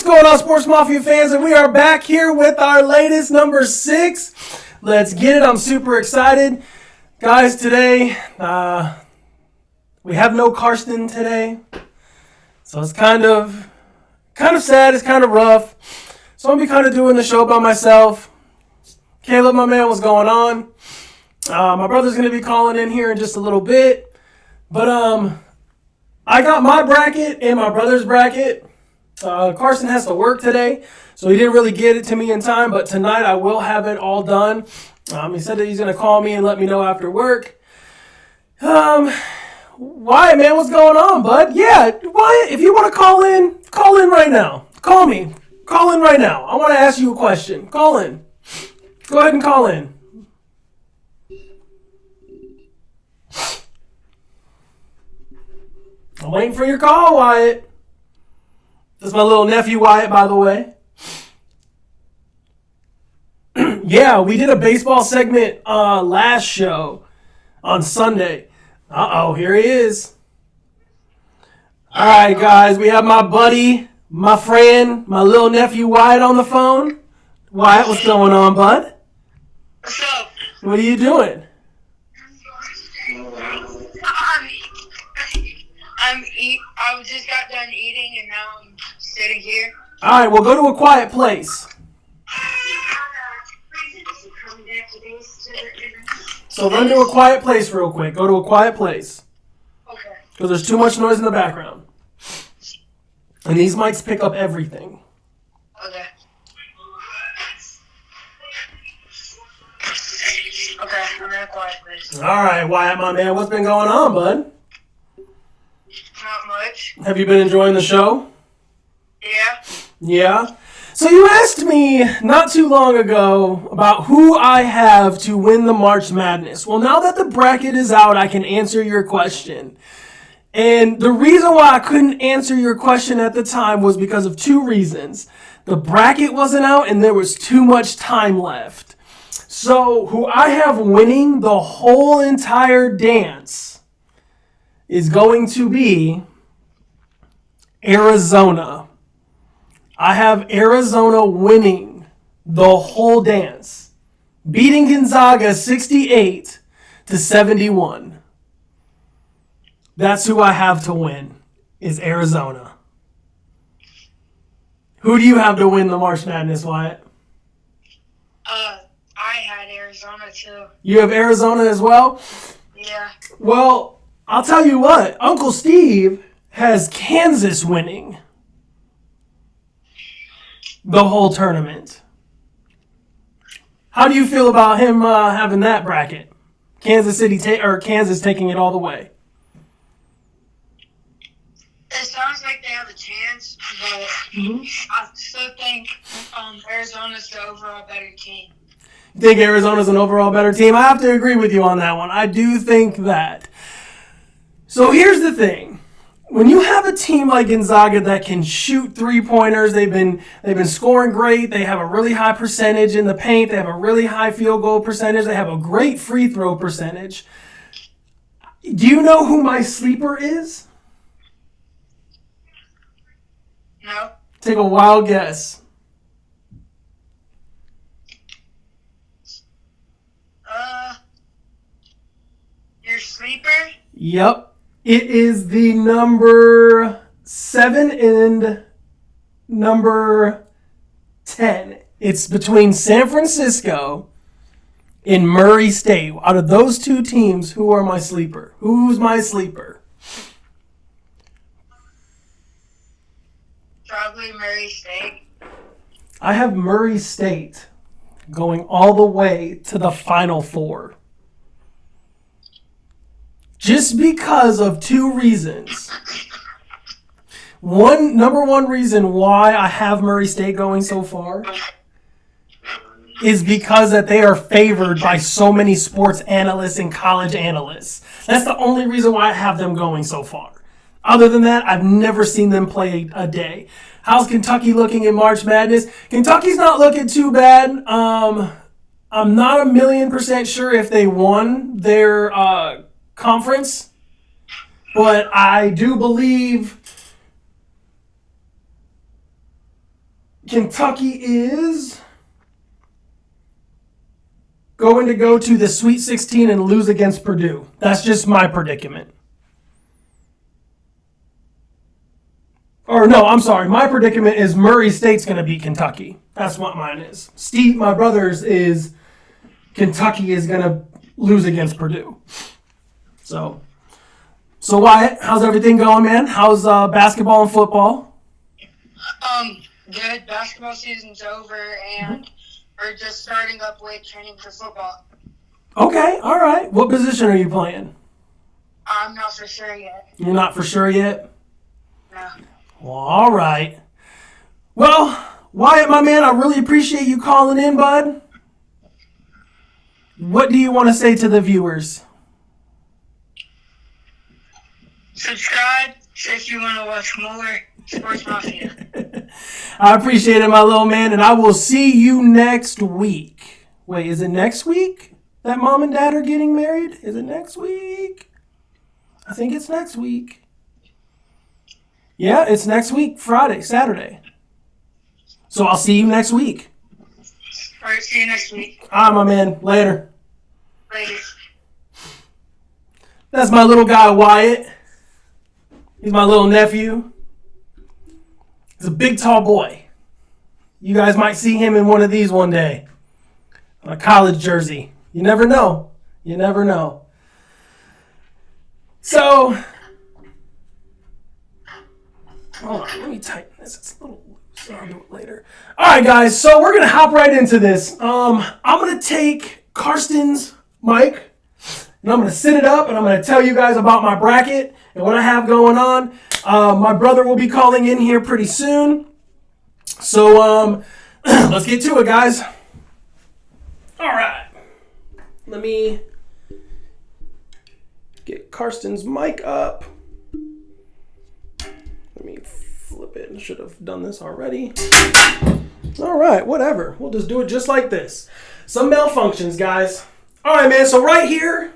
What's going on, Sportsmafia fans? And we are back here with our latest number 6. Let's get it. I'm super excited. Guys, today, we have no Karsten today. So it's kind of sad. It's kind of rough. So I'm going to be kind of doing the show by myself. Caleb, my man, what's going on? My brother's going to be calling in here in just a little bit. But I got my bracket and my brother's bracket. Karsten has to work today, so he didn't really get it to me in time, but tonight I will have it all done. He said that he's going to call me and let me know after work. Wyatt, man, what's going on, bud? Yeah, Wyatt, if you want to call in right now. Call me. Call in right now. I want to ask you a question. Call in. Go ahead and call in. I'm waiting for your call, Wyatt. This is my little nephew, Wyatt, by the way. Yeah, we did a baseball segment last show on Sunday. Uh-oh, here he is. All right, guys, we have my buddy, my friend, my little nephew, Wyatt, on the phone. Wyatt, what's going on, bud? What's up? What are you doing? I just got done eating and now I'm sitting here. All right, well, go to a quiet place. So run to a quiet place real quick. Go to a quiet place. Okay. Because there's too much noise in the background. And these mics pick up everything. Okay. Okay, I'm in a quiet place. All right, Wyatt, my man, what's been going on, bud? Not much. Have you been enjoying the show? Yeah. Yeah? So you asked me not too long ago about who I have to win the March Madness. Well, now that the bracket is out, I can answer your question. And the reason why I couldn't answer your question at the time was because of two reasons. The bracket wasn't out and there was too much time left. So who I have winning the whole entire dance is going to be Arizona. I have Arizona winning the whole dance, beating Gonzaga 68-71. That's who I have to win, is Arizona. Who do you have to win the March Madness, Wyatt? I had Arizona too. You have Arizona as well? Yeah. Well, I'll tell you what, Uncle Steve has Kansas winning the whole tournament. How do you feel about him having that bracket? Kansas taking it all the way. It sounds like they have a chance, but I still think Arizona's the overall better team. You think Arizona's an overall better team? I have to agree with you on that one. I do think that. So here's the thing. When you have a team like Gonzaga that can shoot three-pointers, they've been scoring great. They have a really high percentage in the paint. They have a really high field goal percentage. They have a great free throw percentage. Do you know who my sleeper is? No. Take a wild guess. Your sleeper? Yep. It is the number 7 and number 10. It's between San Francisco and Murray State. Out of those two teams, who are my sleeper? Who's my sleeper? Probably Murray State. I have Murray State going all the way to the Final Four. Just because of two reasons. Number one reason why I have Murray State going so far is because that they are favored by so many sports analysts and college analysts. That's the only reason why I have them going so far. Other than that, I've never seen them play a day. How's Kentucky looking in March Madness? Kentucky's not looking too bad. I'm not 1,000,000% sure if they won their conference, but I do believe Kentucky is going to go to the Sweet 16 and lose against Purdue. That's just my predicament. Or no, I'm sorry. My predicament is Murray State's going to beat Kentucky. That's what mine is. Steve, my brother's, is Kentucky is going to lose against Purdue. So Wyatt, how's everything going, man? How's basketball and football? Good. Basketball season's over, and we're just starting up weight training for football. Okay, all right. What position are you playing? I'm not for sure yet. You're not for sure yet? No. Well, all right. Well, Wyatt, my man, I really appreciate you calling in, bud. What do you want to say to the viewers? Subscribe if you want to watch more Sportzmafia. I appreciate it, my little man, and I will see you next week. Wait, is it next week that mom and dad are getting married? Is it next week? I think it's next week. Yeah, it's next week, Friday, Saturday. So I'll see you next week. All right, see you next week. All right, my man. Later. Later. That's my little guy, Wyatt. He's my little nephew. He's a big, tall boy. You guys might see him in one of these one day. On a college jersey. You never know. You never know. So, hold on. Let me tighten this. It's a little loose. I'll do it later. All right, guys. So, we're going to hop right into this. I'm going to take Karsten's mic. And I'm going to set it up, and I'm going to tell you guys about my bracket and what I have going on. My brother will be calling in here pretty soon. So, let's get to it, guys. All right. Let me get Karsten's mic up. Let me flip it. I should have done this already. All right, whatever. We'll just do it just like this. Some malfunctions, guys. All right, man. So right here,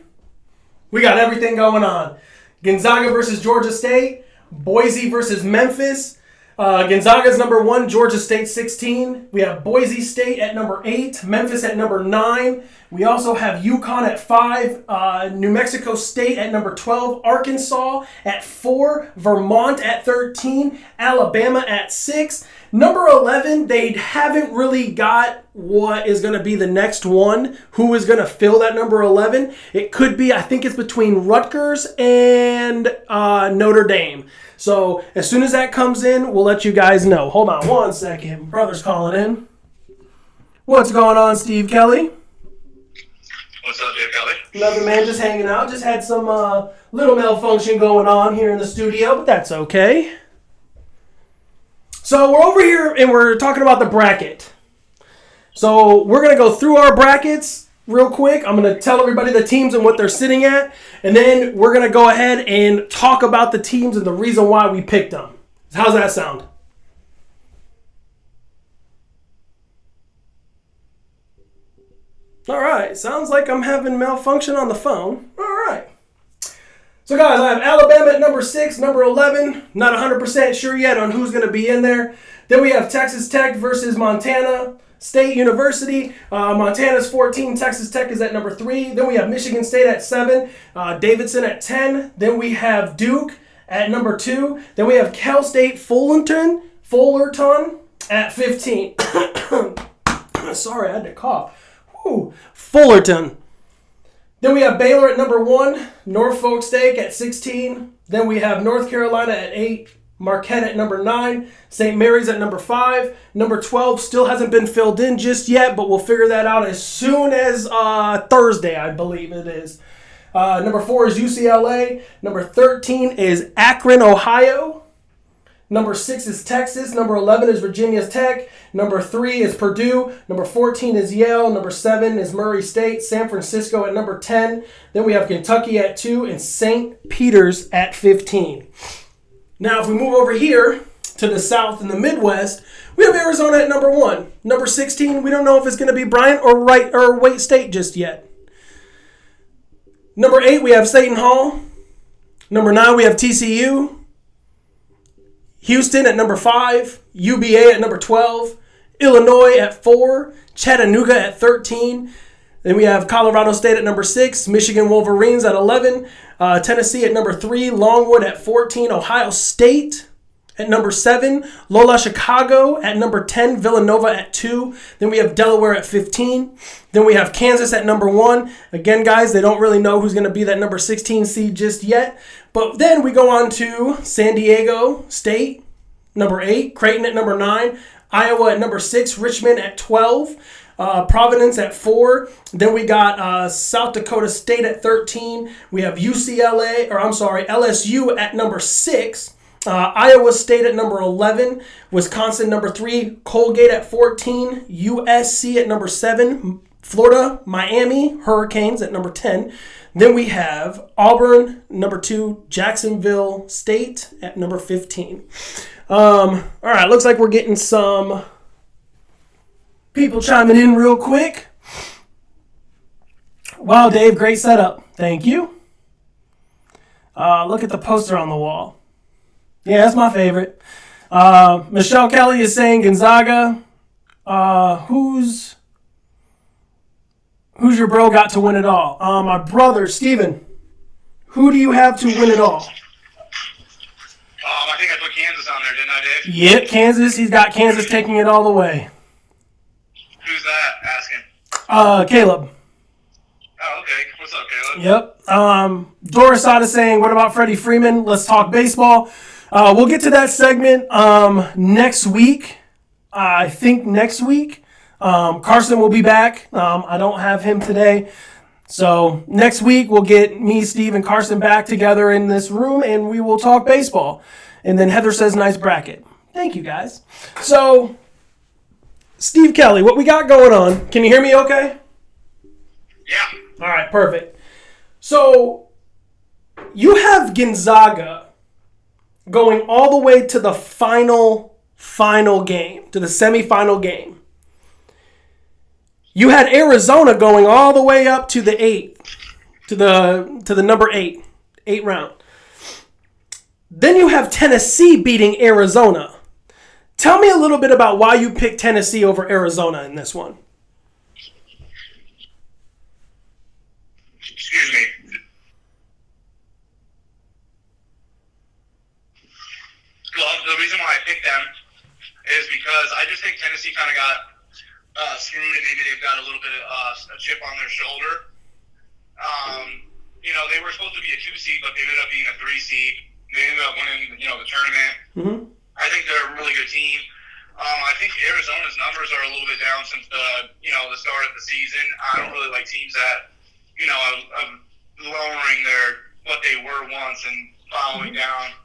we got everything going on. Gonzaga versus Georgia State. Boise versus Memphis. Gonzaga's number 1, Georgia State 16. We have Boise State at number 8, Memphis at number 9. We also have UConn at 5, New Mexico State at number 12, Arkansas at 4, Vermont at 13, Alabama at 6. Number 11, they haven't really got what is going to be the next one. Who is going to fill that number 11? It could be, I think it's between Rutgers and Notre Dame. So as soon as that comes in, we'll let you guys know. Hold on one second. Brother's calling in. What's going on, Steve Kelly? What's up, Dave Kelly? Nothing, man. Just hanging out. Just had some little malfunction going on here in the studio, but that's okay. So we're over here and we're talking about the bracket. So we're going to go through our brackets real quick. I'm going to tell everybody the teams and what they're sitting at. And then we're going to go ahead and talk about the teams and the reason why we picked them. How's that sound? All right. Sounds like I'm having malfunction on the phone. All right. So, guys, I have Alabama at number 6, number 11. Not 100% sure yet on who's going to be in there. Then we have Texas Tech versus Montana State University. Montana's 14. Texas Tech is at number 3. Then we have Michigan State at 7. Davidson at 10. Then we have Duke at number 2. Then we have Cal State Fullerton at 15. Sorry, I had to cough. Whew. Fullerton. Then we have Baylor at number 1, Norfolk State at 16. Then we have North Carolina at 8, Marquette at number 9, St. Mary's at number 5. Number 12 still hasn't been filled in just yet, but we'll figure that out as soon as Thursday, I believe it is. Number 4 is UCLA. Number 13 is Akron, Ohio. Number 6 is Texas. Number 11 is Virginia Tech. Number 3 is Purdue. Number 14 is Yale. Number 7 is Murray State. San Francisco at number 10. Then we have Kentucky at 2 and St. Peter's at 15. Now, if we move over here to the South and the Midwest, we have Arizona at number 1. Number 16, we don't know if it's going to be Bryant or Wake State just yet. Number 8, we have Seton Hall. Number 9, we have TCU. Houston at number 5, UBA at number 12, Illinois at 4, Chattanooga at 13. Then we have Colorado State at number 6, Michigan Wolverines at 11, Tennessee at number 3, Longwood at 14, Ohio State at number 7, Loyola Chicago at number 10, Villanova at 2. Then we have Delaware at 15. Then we have Kansas at number 1. Again, guys, they don't really know who's going to be that number 16 seed just yet. But then we go on to San Diego State, number 8, Creighton at number 9, Iowa at number 6, Richmond at 12, Providence at 4. Then we got South Dakota State at 13. We have LSU at number 6. Iowa State at number 11, Wisconsin number 3, Colgate at 14, USC at number 7, Florida, Miami, Hurricanes at number 10. Then we have Auburn, number 2, Jacksonville State at number 15. All right, looks like we're getting some people chiming in real quick. Wow, Dave, great setup. Thank you. Look at the poster on the wall. Yeah, that's my favorite. Michelle Kelly is saying Gonzaga. Who's your bro got to win it all? My brother, Steven. Who do you have to win it all? I think I put Kansas on there, didn't I, Dave? Yep, Kansas. He's got Kansas taking it all the way. Who's that asking? Caleb. Oh, okay. What's up, Caleb? Yep. Doris is saying, what about Freddie Freeman? Let's talk baseball. We'll get to that segment next week. I think next week. Karsten will be back. I don't have him today. So next week we'll get me, Steve, and Karsten back together in this room and we will talk baseball. And then Heather says nice bracket. Thank you, guys. So, Steve Kelly, what we got going on? Can you hear me okay? Yeah. All right, perfect. So, you have Gonzaga going all the way to the final game, to the semifinal game. You had Arizona going all the way up to the 8th, to the number 8 round. Then you have Tennessee beating Arizona. Tell me a little bit about why you picked Tennessee over Arizona in this one. Excuse me. Well, the reason why I picked them is because I just think Tennessee kind of got screwed, and maybe they've got a little bit of a chip on their shoulder. They were supposed to be a 2 seed, but they ended up being a 3 seed. They ended up winning, the tournament. Mm-hmm. I think they're a really good team. I think Arizona's numbers are a little bit down since the start of the season. I don't really like teams that, are lowering what they were once and following down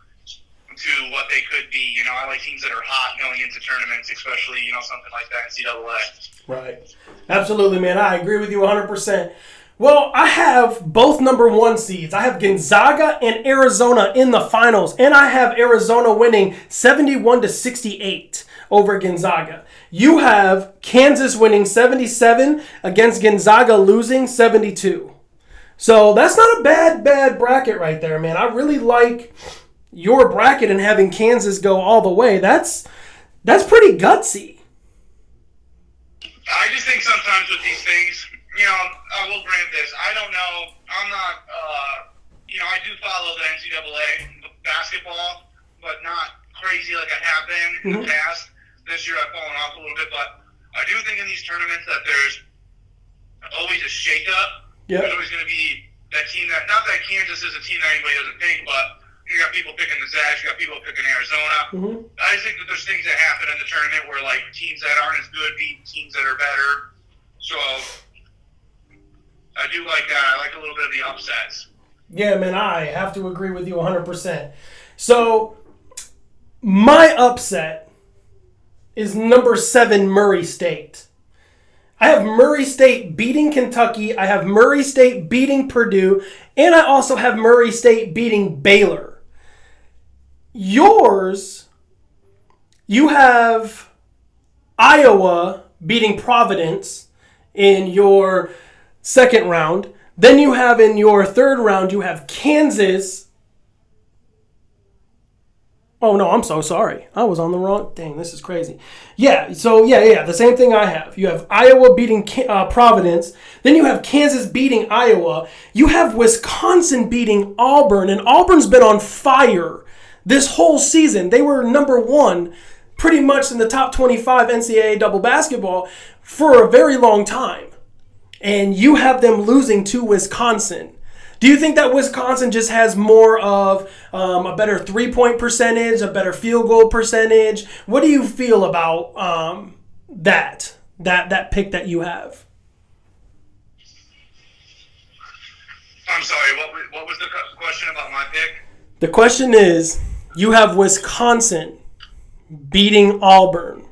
to what they could be. I like teams that are hot going into tournaments, especially, something like that in NCAA. Right. Absolutely, man. I agree with you 100%. Well, I have both number 1 seeds. I have Gonzaga and Arizona in the finals, and I have Arizona winning 71-68 over Gonzaga. You have Kansas winning 77 against Gonzaga losing 72. So that's not a bad bracket right there, man. I really like your bracket and having Kansas go all the way. That's pretty gutsy. I just think sometimes with these things, I will grant this. I don't know. I'm not, I do follow the NCAA basketball, but not crazy like I have been in the past. This year I've fallen off a little bit, but I do think in these tournaments that there's always a shakeup. Yep. There's always going to be that team that, not that Kansas is a team that anybody doesn't think, but you got people picking the Zags, you got people picking Arizona. Mm-hmm. I just think that there's things that happen in the tournament where like teams that aren't as good beat teams that are better. So I do like that. I like a little bit of the upsets. Yeah, man, I have to agree with you 100%. So my upset is number 7 Murray State. I have Murray State beating Kentucky. I have Murray State beating Purdue. And I also have Murray State beating Baylor. Yours, you have Iowa beating Providence in your second round. Then you have in your third round, you have Kansas Oh, no, I'm so sorry. I was on the wrong. Dang, this is crazy. Yeah, so yeah. The same thing I have. You have Iowa beating Providence. Then you have Kansas beating Iowa. You have Wisconsin beating Auburn. And Auburn's been on fire this whole season. They were number one pretty much in the top 25 NCAA double basketball for a very long time. And you have them losing to Wisconsin. Do you think that Wisconsin just has more of a better three-point percentage, a better field goal percentage? What do you feel about that pick that you have? I'm sorry, what was the question about my pick? The question is, you have Wisconsin beating Auburn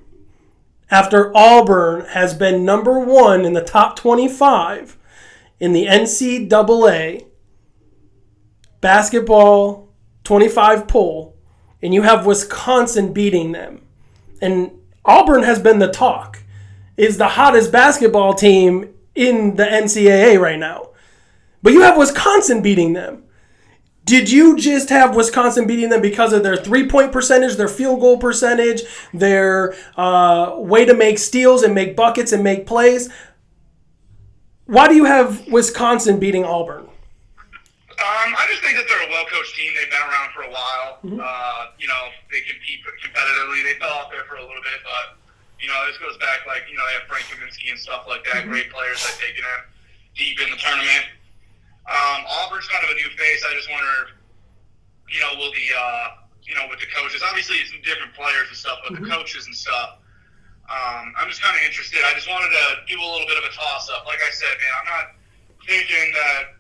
after Auburn has been number one in the top 25 in the NCAA basketball 25 poll, and you have Wisconsin beating them. And Auburn has been the talk, is the hottest basketball team in the NCAA right now. But you have Wisconsin beating them. Did you just have Wisconsin beating them because of their three-point percentage, their field goal percentage, their way to make steals and make buckets and make plays? Why do you have Wisconsin beating Auburn? I just think that they're a well-coached team. They've been around for a while. Mm-hmm. They compete competitively. They fell off there for a little bit, but, this goes back, they have Frank Kaminsky and stuff like that. Mm-hmm. Great players that taken them deep in the tournament. Auburn's kind of a new face. I just wonder, will with the coaches. Obviously, it's different players and stuff, but mm-hmm. the coaches and stuff. I'm just kind of interested. I just wanted to do a little bit of a toss-up. Like I said, man, I'm not thinking that,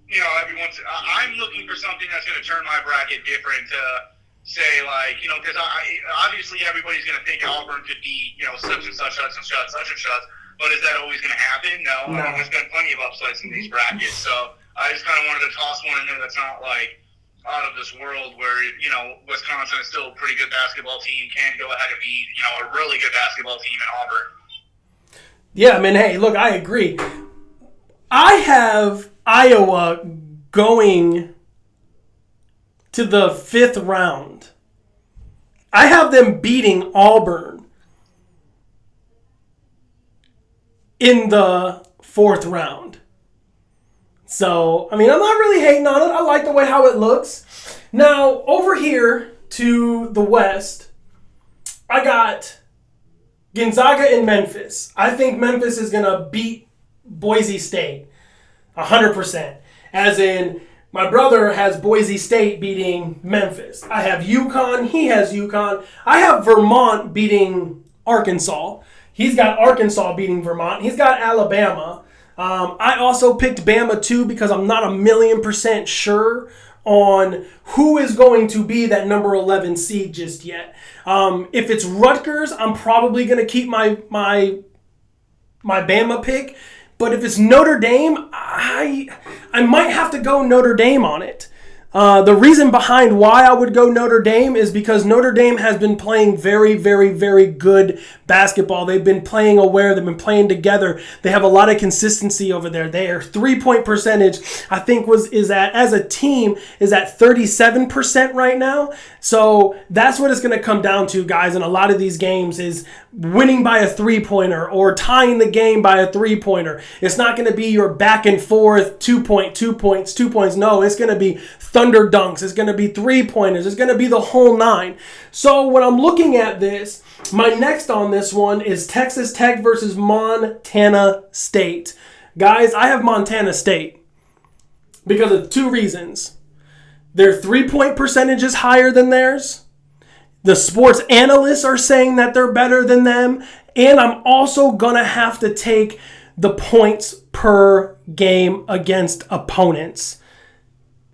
I'm looking for something that's going to turn my bracket different to say, because obviously everybody's going to think Auburn could be, such and such, such and such, such and such. But is that always going to happen? No. I mean, there's been plenty of upsets in these brackets. So I just kind of wanted to toss one in there that's not, out of this world where, Wisconsin is still a pretty good basketball team, can go ahead and beat, a really good basketball team in Auburn. Yeah, I mean, hey, look, I agree. I have Iowa going to the 5th round. I have them beating Auburn in the 4th round. So, I mean, I'm not really hating on it. I like the way how it looks. Now, over here to the West, I got Gonzaga and Memphis. I think Memphis is going to beat Boise State 100%. As in, my brother has Boise State beating Memphis. I have UConn. He has UConn. I have Vermont beating Arkansas. He's got Arkansas beating Vermont. He's got Alabama. I also picked Bama too because I'm not 1,000,000% sure on who is going to be that number 11 seed just yet. If it's Rutgers, I'm probably going to keep my Bama pick. But if it's Notre Dame, I might have to go Notre Dame on it. The reason behind why I would go Notre Dame is because Notre Dame has been playing very, very, very good basketball. They've been playing aware. They've been playing together. They have a lot of consistency over there. Their three-point percentage, I think, is at 37% right now. So that's what it's going to come down to, guys, in a lot of these games is winning by a three-pointer or tying the game by a three-pointer. It's not going to be your back and forth 2 points. No, it's going to be thunder dunks. It's going to be three-pointers. It's going to be the whole nine. So when I'm looking at this, my next on this one is Texas Tech versus Montana State. Guys, I have Montana State because of 2 reasons. Their three-point percentage is higher than theirs. The sports analysts are saying that they're better than them. And I'm also going to have to take the points per game against opponents.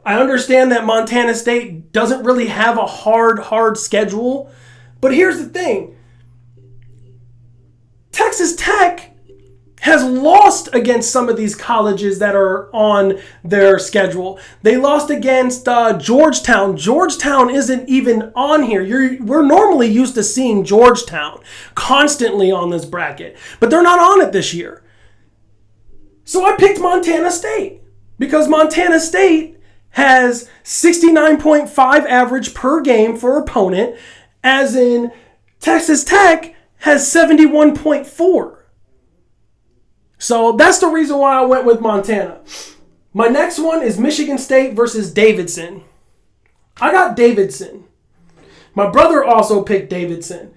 I understand that Montana State doesn't really have a hard schedule. But here's the thing. Texas Tech has lost against some of these colleges that are on their schedule. They lost against Georgetown. Georgetown isn't even on here. We're normally used to seeing Georgetown constantly on this bracket, but they're not on it this year. So I picked Montana State because Montana State has 69.5 average per game for opponent, as in Texas Tech has 71.4. So that's the reason why I went with Montana. My next one is Michigan State versus Davidson. I got Davidson. My brother also picked Davidson.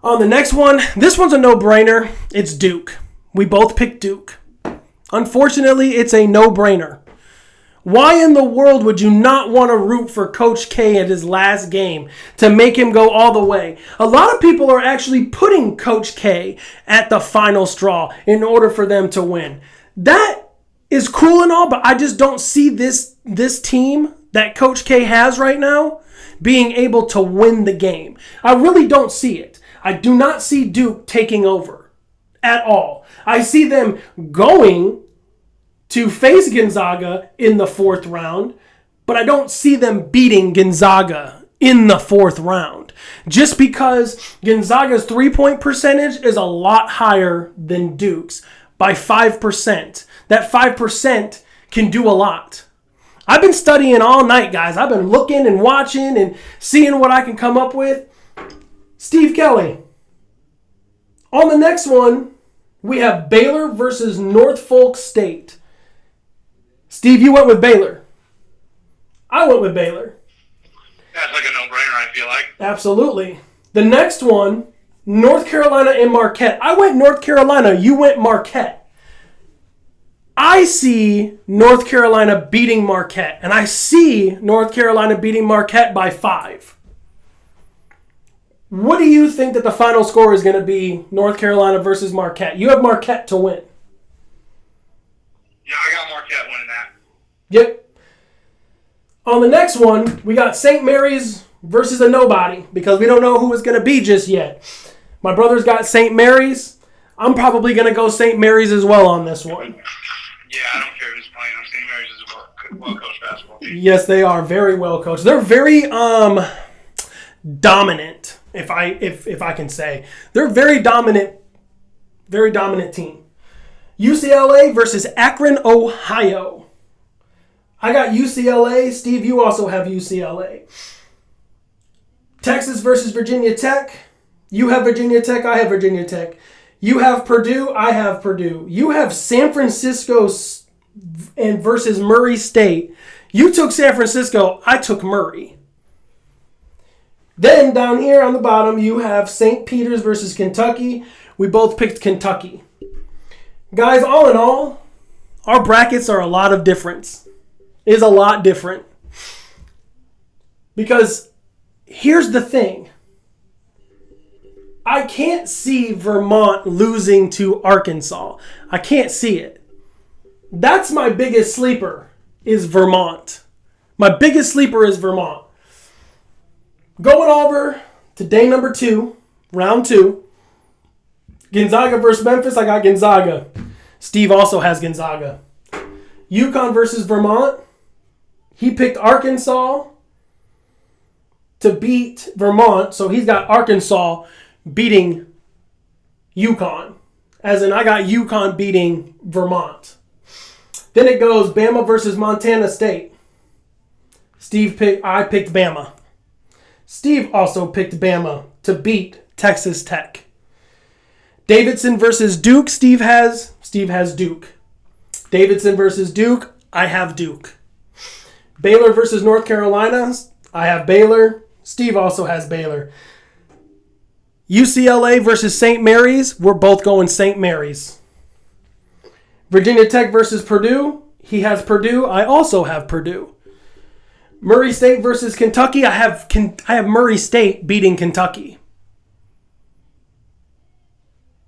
On the next one, this one's a no-brainer. It's Duke. We both picked Duke. Unfortunately, it's a no-brainer. Why in the world would you not want to root for Coach K at his last game to make him go all the way? A lot of people are actually putting Coach K at the final straw in order for them to win. That is cool and all, but I just don't see this team that Coach K has right now being able to win the game. I really don't see it. I do not see Duke taking over at all. I see them going to face Gonzaga in the fourth round, but I don't see them beating Gonzaga in the fourth round. Just because Gonzaga's three-point percentage is a lot higher than Duke's by 5%. That 5% can do a lot. I've been studying all night, guys. I've been looking and watching and seeing what I can come up with. Steve Kelly. On the next one, we have Baylor versus Norfolk State. Steve, you went with Baylor. I went with Baylor. That's like a no-brainer, I feel like. Absolutely. The next one, North Carolina and Marquette. I went North Carolina. You went Marquette. I see North Carolina beating Marquette, and I see North Carolina beating Marquette by 5. What do you think that the final score is going to be, North Carolina versus Marquette? You have Marquette to win. Yeah, I got Marquette winning that. Yep. On the next one, we got St. Mary's versus a nobody, because we don't know who it's going to be just yet. My brother's got St. Mary's. I'm probably going to go St. Mary's as well on this one. Yeah, I don't care who's playing. St. Mary's is a well-coached basketball team. Yes, they are very well coached. They're very dominant, if I can say. They're very dominant team. UCLA versus Akron, Ohio. I got UCLA. Steve, you also have UCLA. Texas versus Virginia Tech. You have Virginia Tech. I have Virginia Tech. You have Purdue. I have Purdue. You have San Francisco and versus Murray State. You took San Francisco. I took Murray. Then down here on the bottom, you have St. Peter's versus Kentucky. We both picked Kentucky. Guys, all in all, our brackets are a lot of difference. Is a lot different. Because here's the thing. I can't see Vermont losing to Arkansas. I can't see it. That's my biggest sleeper, is Vermont. My biggest sleeper is Vermont. Going over to day number 2, round 2. Gonzaga versus Memphis, I got Gonzaga. Steve also has Gonzaga. UConn versus Vermont. He picked Arkansas to beat Vermont, so he's got Arkansas beating UConn. As in, I got UConn beating Vermont. Then it goes Bama versus Montana State. I picked Bama. Steve also picked Bama to beat Texas Tech. Davidson versus Duke. Steve has Duke. Davidson versus Duke. I have Duke. Baylor versus North Carolina. I have Baylor. Steve also has Baylor. UCLA versus St. Mary's. We're both going St. Mary's. Virginia Tech versus Purdue. He has Purdue. I also have Purdue. Murray State versus Kentucky. I have Murray State beating Kentucky.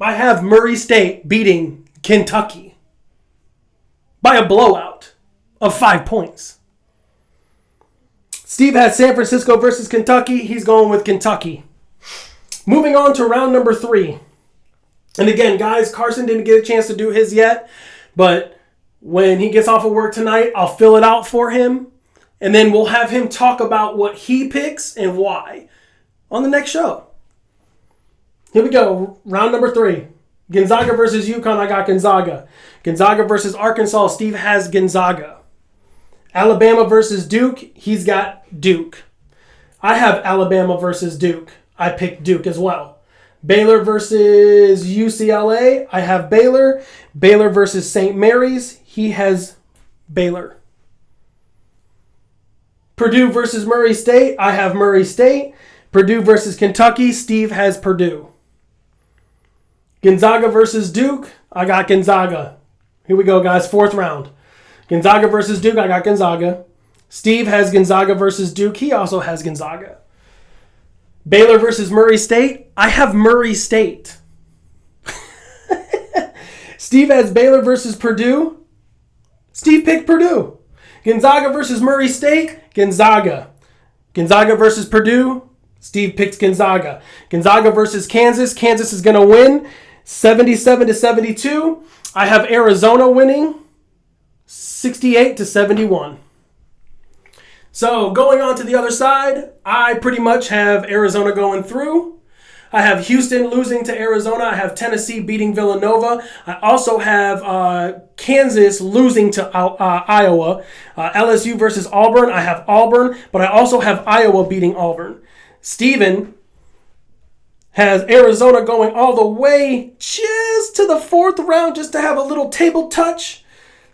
I have Murray State beating Kentucky by a blowout of 5 points. Steve has San Francisco versus Kentucky. He's going with Kentucky. Moving on to round number 3. And again, guys, Karsten didn't get a chance to do his yet, but when he gets off of work tonight, I'll fill it out for him, and then we'll have him talk about what he picks and why on the next show. Here we go. Round number 3. Gonzaga versus UConn. I got Gonzaga. Gonzaga versus Arkansas. Steve has Gonzaga. Alabama versus Duke, he's got Duke. I have Alabama versus Duke. I picked Duke as well. Baylor versus UCLA, I have Baylor. Baylor versus St. Mary's, he has Baylor. Purdue versus Murray State, I have Murray State. Purdue versus Kentucky, Steve has Purdue. Gonzaga versus Duke, I got Gonzaga. Here we go, guys, 4th round. Gonzaga versus Duke, I got Gonzaga. Steve has Gonzaga versus Duke, he also has Gonzaga. Baylor versus Murray State, I have Murray State. Steve has Baylor versus Purdue. Steve picked Purdue. Gonzaga versus Murray State, Gonzaga. Gonzaga versus Purdue, Steve picks Gonzaga. Gonzaga versus Kansas, Kansas is going to win 77-72. I have Arizona winning 68-71. So going on to the other side, I pretty much have Arizona going through. I have Houston losing to Arizona. I have Tennessee beating Villanova. I also have Kansas losing to Iowa. LSU versus Auburn. I have Auburn, but I also have Iowa beating Auburn. Steven has Arizona going all the way just to the 4th round just to have a little table touch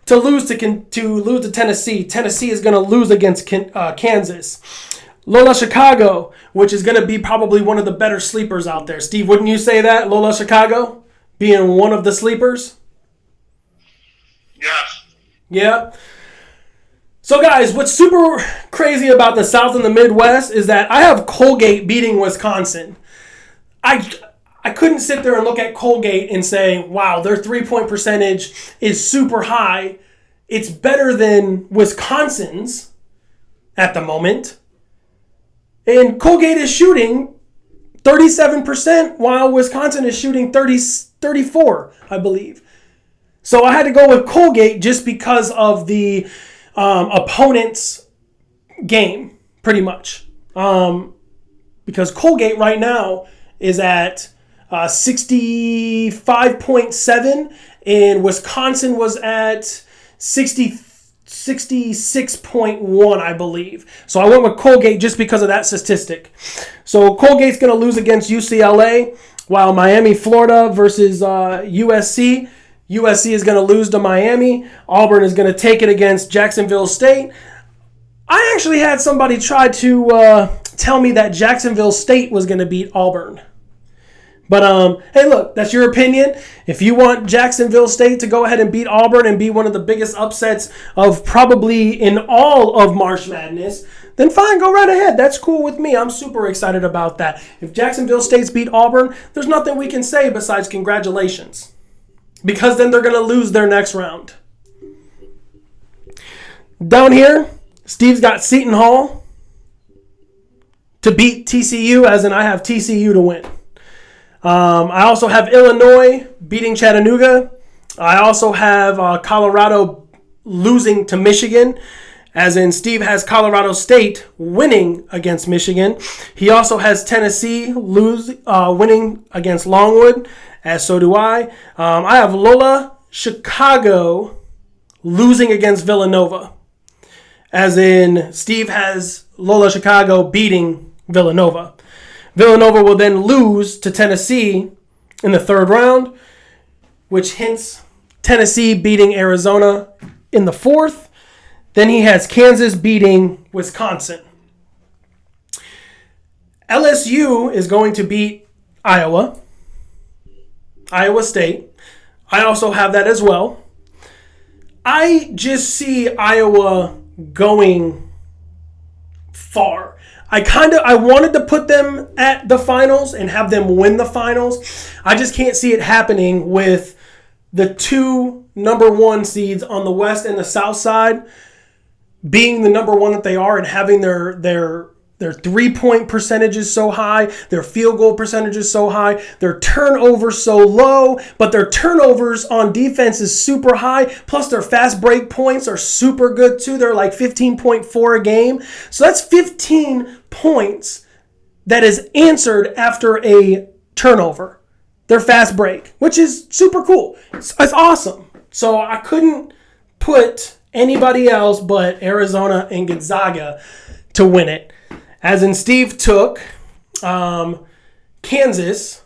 to lose to Tennessee. Tennessee is going to lose against Kansas. Lola Chicago, which is going to be probably one of the better sleepers out there. Steve, wouldn't you say that? Lola Chicago being one of the sleepers? Yes. Yeah. So, guys, what's super crazy about the South and the Midwest is that I have Colgate beating Wisconsin. I couldn't sit there and look at Colgate and say, wow, their 3-point percentage is super high. It's better than Wisconsin's at the moment. And Colgate is shooting 37% while Wisconsin is shooting 34, I believe. So I had to go with Colgate just because of the opponent's game, pretty much. Because Colgate right now is at 65.7 and Wisconsin was at 66.1, I believe. So I went with Colgate just because of that statistic. So Colgate's going to lose against UCLA, while Miami, Florida versus USC. USC is going to lose to Miami. Auburn is going to take it against Jacksonville State. I actually had somebody try to tell me that Jacksonville State was going to beat Auburn. But, hey, look, that's your opinion. If you want Jacksonville State to go ahead and beat Auburn and be one of the biggest upsets of probably in all of March Madness, then fine, go right ahead. That's cool with me. I'm super excited about that. If Jacksonville State's beat Auburn, there's nothing we can say besides congratulations. Because then they're going to lose their next round. Down here, Steve's got Seton Hall to beat TCU, as in I have TCU to win. I also have Illinois beating Chattanooga. I also have Colorado losing to Michigan, as in Steve has Colorado State winning against Michigan. He also has Tennessee winning against Longwood, as so do I. I have Lola Chicago losing against Villanova, as in Steve has Lola Chicago beating Villanova. Villanova will then lose to Tennessee in the 3rd round, which hints Tennessee beating Arizona in the 4th. Then he has Kansas beating Wisconsin. LSU is going to beat Iowa State. I also have that as well. I just see Iowa going far. I wanted to put them at the finals and have them win the finals. I just can't see it happening with the 2 number 1 seeds on the west and the south side being the number 1 that they are and having their 3-point percentages so high, their field goal percentages so high, their turnovers so low, but their turnovers on defense is super high, plus their fast break points are super good too. They're like 15.4 a game. So that's 15 points that is answered after a turnover. Their fast break, which is super cool. It's awesome. So I couldn't put anybody else but Arizona and Gonzaga to win it. As in, Steve took Kansas,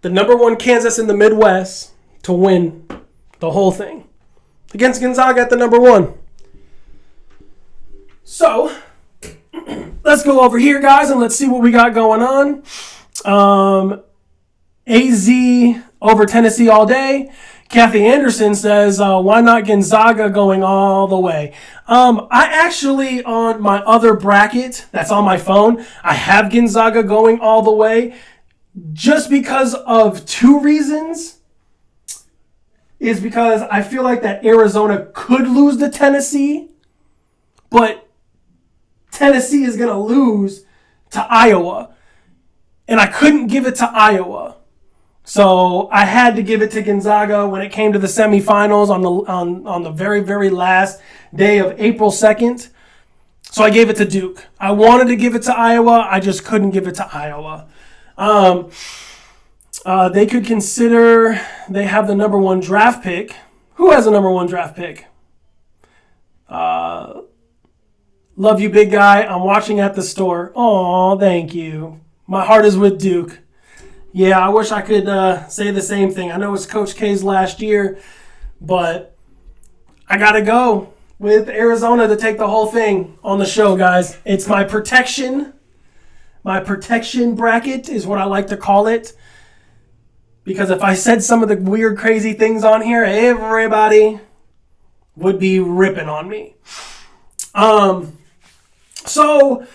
the number one Kansas in the Midwest, to win the whole thing against Gonzaga at the number one. So, let's go over here, guys, and let's see what we got going on. AZ over Tennessee all day. Kathy Anderson says, why not Gonzaga going all the way? I actually, on my other bracket that's on my phone, I have Gonzaga going all the way just because of two reasons. Is because I feel like that Arizona could lose to Tennessee, but Tennessee is going to lose to Iowa. And I couldn't give it to Iowa. So I had to give it to Gonzaga when it came to the semifinals on the very, very last day of April 2nd. So I gave it to Duke. I wanted to give it to Iowa. I just couldn't give it to Iowa. They could consider they have the number one draft pick. Who has the number one draft pick? Love you, big guy. I'm watching at the store. Aw, thank you. My heart is with Duke. Yeah, I wish I could say the same thing. I know it's Coach K's last year, but I got to go with Arizona to take the whole thing on the show, guys. It's my protection. My protection bracket is what I like to call it. Because if I said some of the weird, crazy things on here, everybody would be ripping on me. So,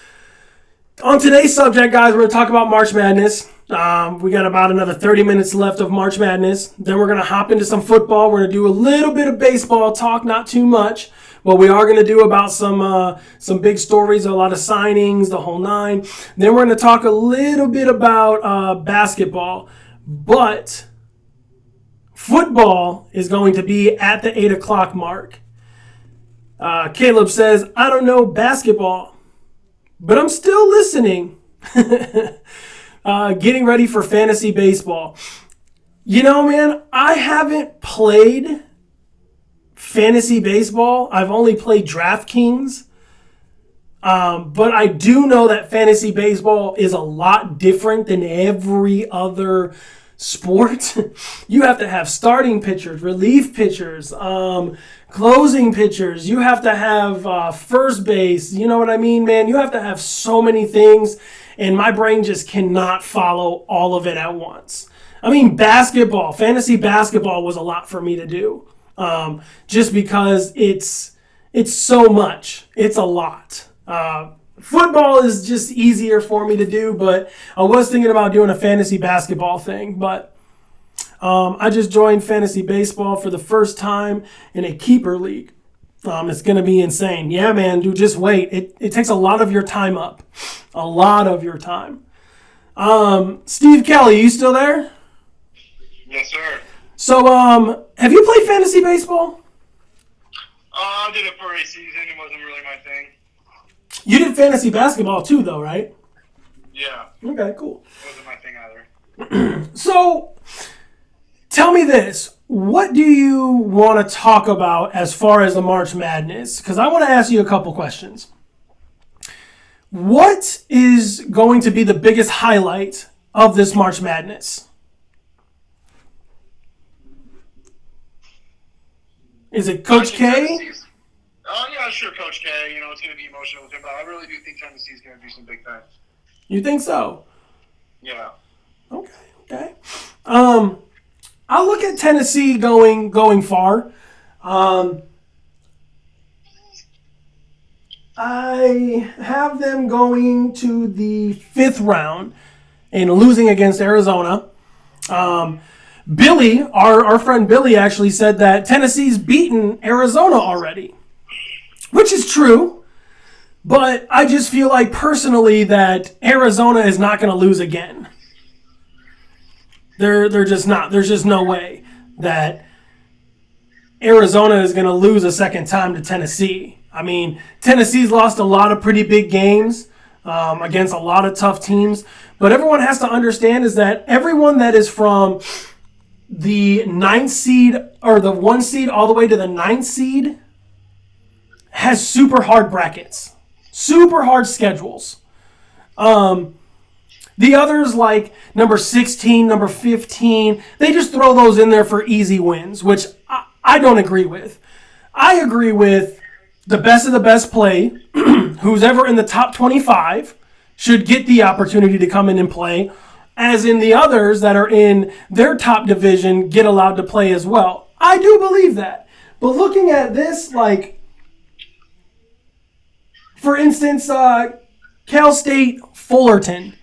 on today's subject, guys, we're going to talk about March Madness. We got about another 30 minutes left of March Madness. Then we're going to hop into some football. We're going to do a little bit of baseball talk, not too much. But we are going to do about some big stories, a lot of signings, the whole nine. Then we're going to talk a little bit about basketball. But football is going to be at the 8 o'clock mark. Caleb says, I don't know basketball, but I'm still listening. Getting ready for fantasy baseball. You know, man, I haven't played fantasy baseball. I've only played DraftKings. But I do know that fantasy baseball is a lot different than every other sport. You have to have starting pitchers, relief pitchers, closing pitchers. You have to have first base. You know what I mean, man? You have to have so many things, and my brain just cannot follow all of it at once. I mean, fantasy basketball was a lot for me to do, just because it's so much. It's a lot. Football is just easier for me to do, but I was thinking about doing a fantasy basketball thing, but I just joined fantasy baseball for the first time in a keeper league. It's going to be insane. Yeah, man, dude, just wait. It takes a lot of your time up. A lot of your time. Steve Kelly, you still there? Yes, sir. So, have you played fantasy baseball? I did it for a season. It wasn't really my thing. You did fantasy basketball too, though, right? Yeah. Okay, cool. It wasn't my thing either. So, tell me this. What do you want to talk about as far as the March Madness? Because I want to ask you a couple questions. What is going to be the biggest highlight of this March Madness? Is it Coach K? Oh, yeah, sure, Coach K. You know, it's going to be emotional with him, but I really do think Tennessee's going to do some big things. You think so? Yeah. Okay. I'll look at Tennessee going far. I have them going to the 5th round and losing against Arizona. Billy, our friend Billy, actually said that Tennessee's beaten Arizona already, which is true. But I just feel like personally that Arizona is not going to lose again. They're just not. There's just no way that Arizona is going to lose a second time to Tennessee. I mean, Tennessee's lost a lot of pretty big games against a lot of tough teams. But everyone has to understand is that everyone that is from the 9th seed or the 1 seed all the way to the 9th seed has super hard brackets, super hard schedules. The others, like number 16, number 15, they just throw those in there for easy wins, which I don't agree with. I agree with the best of the best play. Who's ever in the top 25 should get the opportunity to come in and play, as in the others that are in their top division get allowed to play as well. I do believe that. But looking at this, like, for instance, Cal State Fullerton,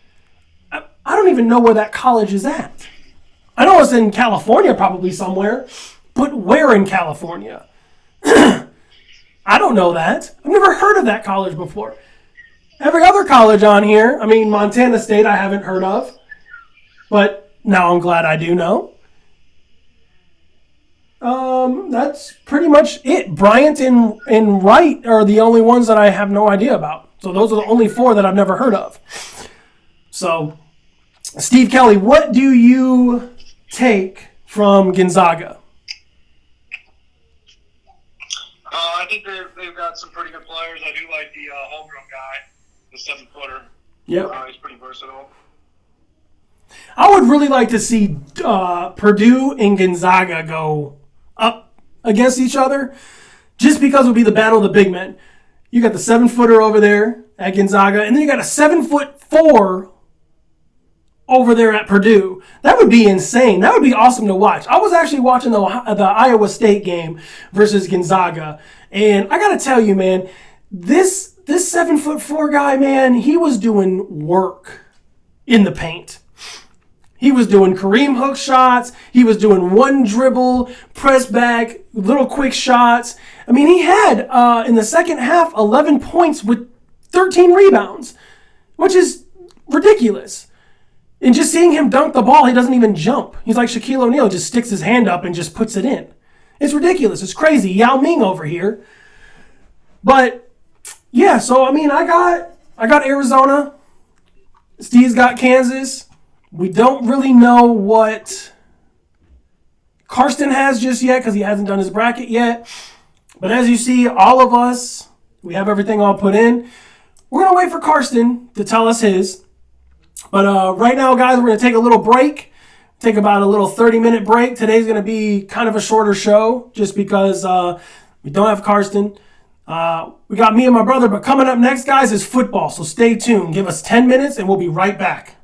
I don't even know where that college is at. I know it's in California probably somewhere, but where in California? I don't know that. I've never heard of that college before. Every other college on here, I mean, Montana State I haven't heard of, but now I'm glad I do know. That's pretty much it. Bryant and Wright are the only ones that I have no idea about. So those are the only four that I've never heard of. So, Steve Kelly, what do you take from Gonzaga? I think they've got some pretty good players. I do like the homegrown guy, the 7-footer. Yep. He's pretty versatile. I would really like to see Purdue and Gonzaga go up against each other, just because it would be the battle of the big men. You got the 7-footer over there at Gonzaga, and then you got a 7'4" over there at Purdue. That would be insane. That would be awesome to watch. I was actually watching the Iowa State game versus Gonzaga, and I got to tell you, man, this 7'4" guy, man, he was doing work in the paint. He was doing Kareem hook shots. He was doing one dribble, press back, little quick shots. I mean, he had, in the second half, 11 points with 13 rebounds, which is ridiculous. And just seeing him dunk the ball, he doesn't even jump. He's like Shaquille O'Neal, just sticks his hand up and just puts it in. It's ridiculous. It's crazy. Yao Ming over here. But, yeah, so, I mean, I got Arizona. Steve's got Kansas. We don't really know what Karsten has just yet because he hasn't done his bracket yet. But as you see, all of us, we have everything all put in. We're going to wait for Karsten to tell us his. But right now, guys, we're going to take a little break. Take about a little 30-minute break. Today's going to be kind of a shorter show just because we don't have Karsten. We got me and my brother. But coming up next, guys, is football. So stay tuned. Give us 10 minutes and we'll be right back.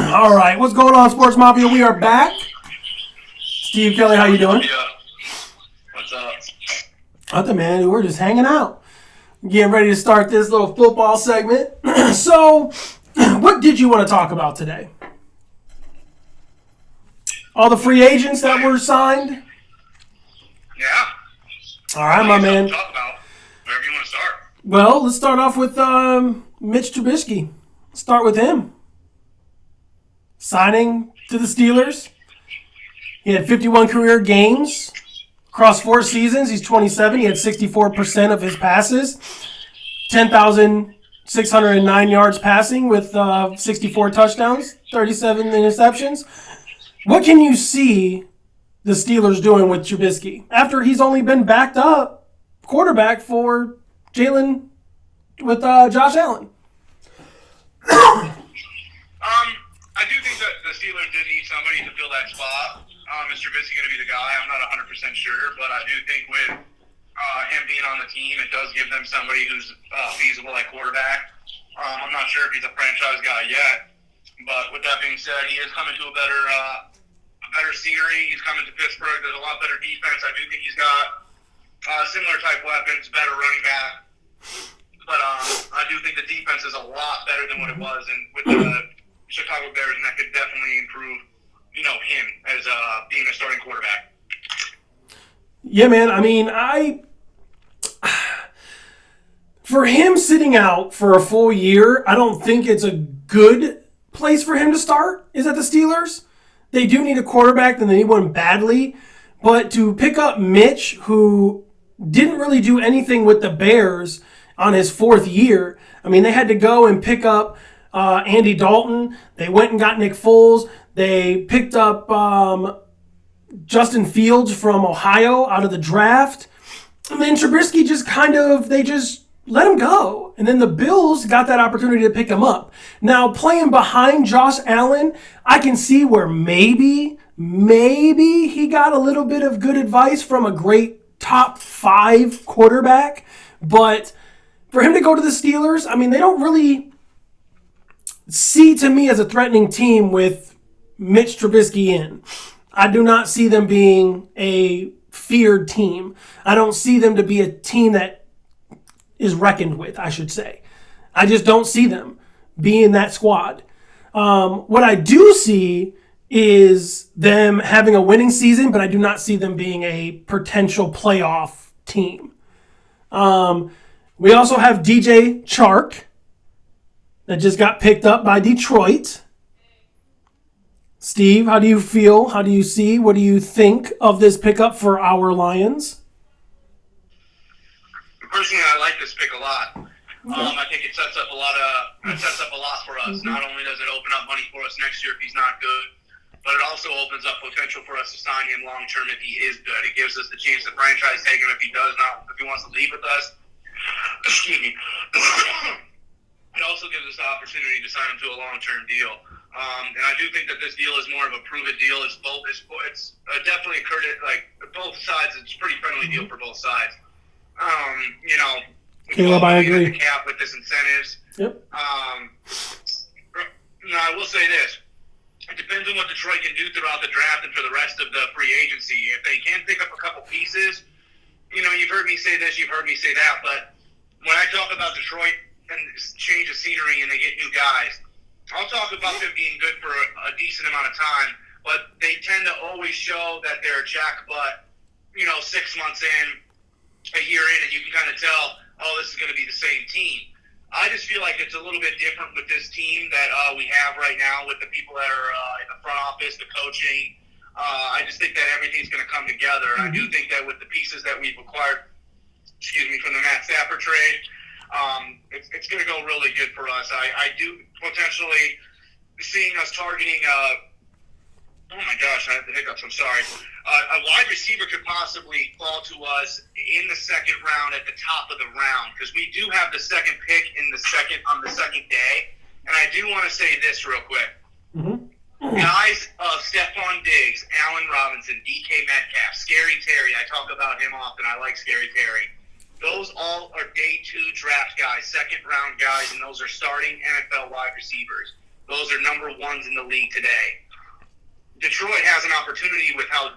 All right, what's going on, Sports Mafia? We are back. Steve Kelly, how you doing? Yeah. What's up? Nothing, man. We're just hanging out. Getting ready to start this little football segment. So, what did you want to talk about today? All the free agents that were signed? Yeah. All right, my man. Talk about wherever you want to start. Well, let's start off with Mitch Trubisky. Let's start with him. Signing to the Steelers. He had 51 career games across 4 seasons. He's 27. He had 64% of his passes. 10,609 yards passing with 64 touchdowns, 37 interceptions. What can you see the Steelers doing with Trubisky after he's only been backed up quarterback for Josh Allen? I do think that the Steelers did need somebody to fill that spot. Is Trubisky going to be the guy? I'm not 100% sure, but I do think with him being on the team, it does give them somebody who's feasible at quarterback. I'm not sure if he's a franchise guy yet, but with that being said, he is coming to a better scenery. He's coming to Pittsburgh. There's a lot better defense. I do think he's got similar type weapons, better running back. But I do think the defense is a lot better than what it was with the Chicago Bears, and that could definitely improve, him as being a starting quarterback. Yeah, man. I mean, for him sitting out for a full year, I don't think it's a good place for him to start, is at the Steelers. They do need a quarterback, and they need one badly. But to pick up Mitch, who didn't really do anything with the Bears on his 4th year, I mean, they had to go and pick up Andy Dalton. They went and got Nick Foles. They picked up Justin Fields from Ohio out of the draft. And then Trubisky they just let him go. And then the Bills got that opportunity to pick him up. Now, playing behind Josh Allen, I can see where maybe he got a little bit of good advice from a great top 5 quarterback. But for him to go to the Steelers, I mean, they don't really see to me as a threatening team with Mitch Trubisky in. I do not see them being a feared team. I don't see them to be a team that is reckoned with, I should say. I just don't see them being that squad. What I do see is them having a winning season, but I do not see them being a potential playoff team. We also have DJ Chark that just got picked up by Detroit. Steve, how do you feel? How do you see? What do you think of this pickup for our Lions? Personally, I like this pick a lot. I think it sets up a lot for us. Not only does it open up money for us next year if he's not good, but it also opens up potential for us to sign him long term if he is good. It gives us the chance to franchise tag him if he wants to leave with us. Excuse me. It also gives us the opportunity to sign him to a long-term deal. And I do think that this deal is more of a prove-it deal. It's definitely occurred at, both sides. It's a pretty friendly deal for both sides. Caleb, I agree. The cap with disincentives. Yep. No, I will say this. It depends on what Detroit can do throughout the draft and for the rest of the free agency. If they can pick up a couple pieces, you've heard me say this, you've heard me say that, but when I talk about Detroit and change of scenery and they get new guys, I'll talk about them being good for a decent amount of time, but they tend to always show that they're jackbutt, 6 months in, a year in, and you can kind of tell, this is going to be the same team. I just feel like it's a little bit different with this team that we have right now with the people that are in the front office, the coaching. I just think that everything's going to come together. And I do think that with the pieces that we've acquired, from the Matt Stafford trade, it's going to go really good for us. I do potentially seeing us targeting oh my gosh, I had the hiccups, I'm sorry. A wide receiver could possibly fall to us in the second round at the top of the round because we do have the second pick on the second day. And I do want to say this real quick. Guys of Stephon Diggs, Allen Robinson, DK Metcalf, Scary Terry. I talk about him often. I like Scary Terry. Those all are day 2 draft guys, second round guys, and those are starting NFL wide receivers. Those are number ones in the league today. Detroit has an opportunity with how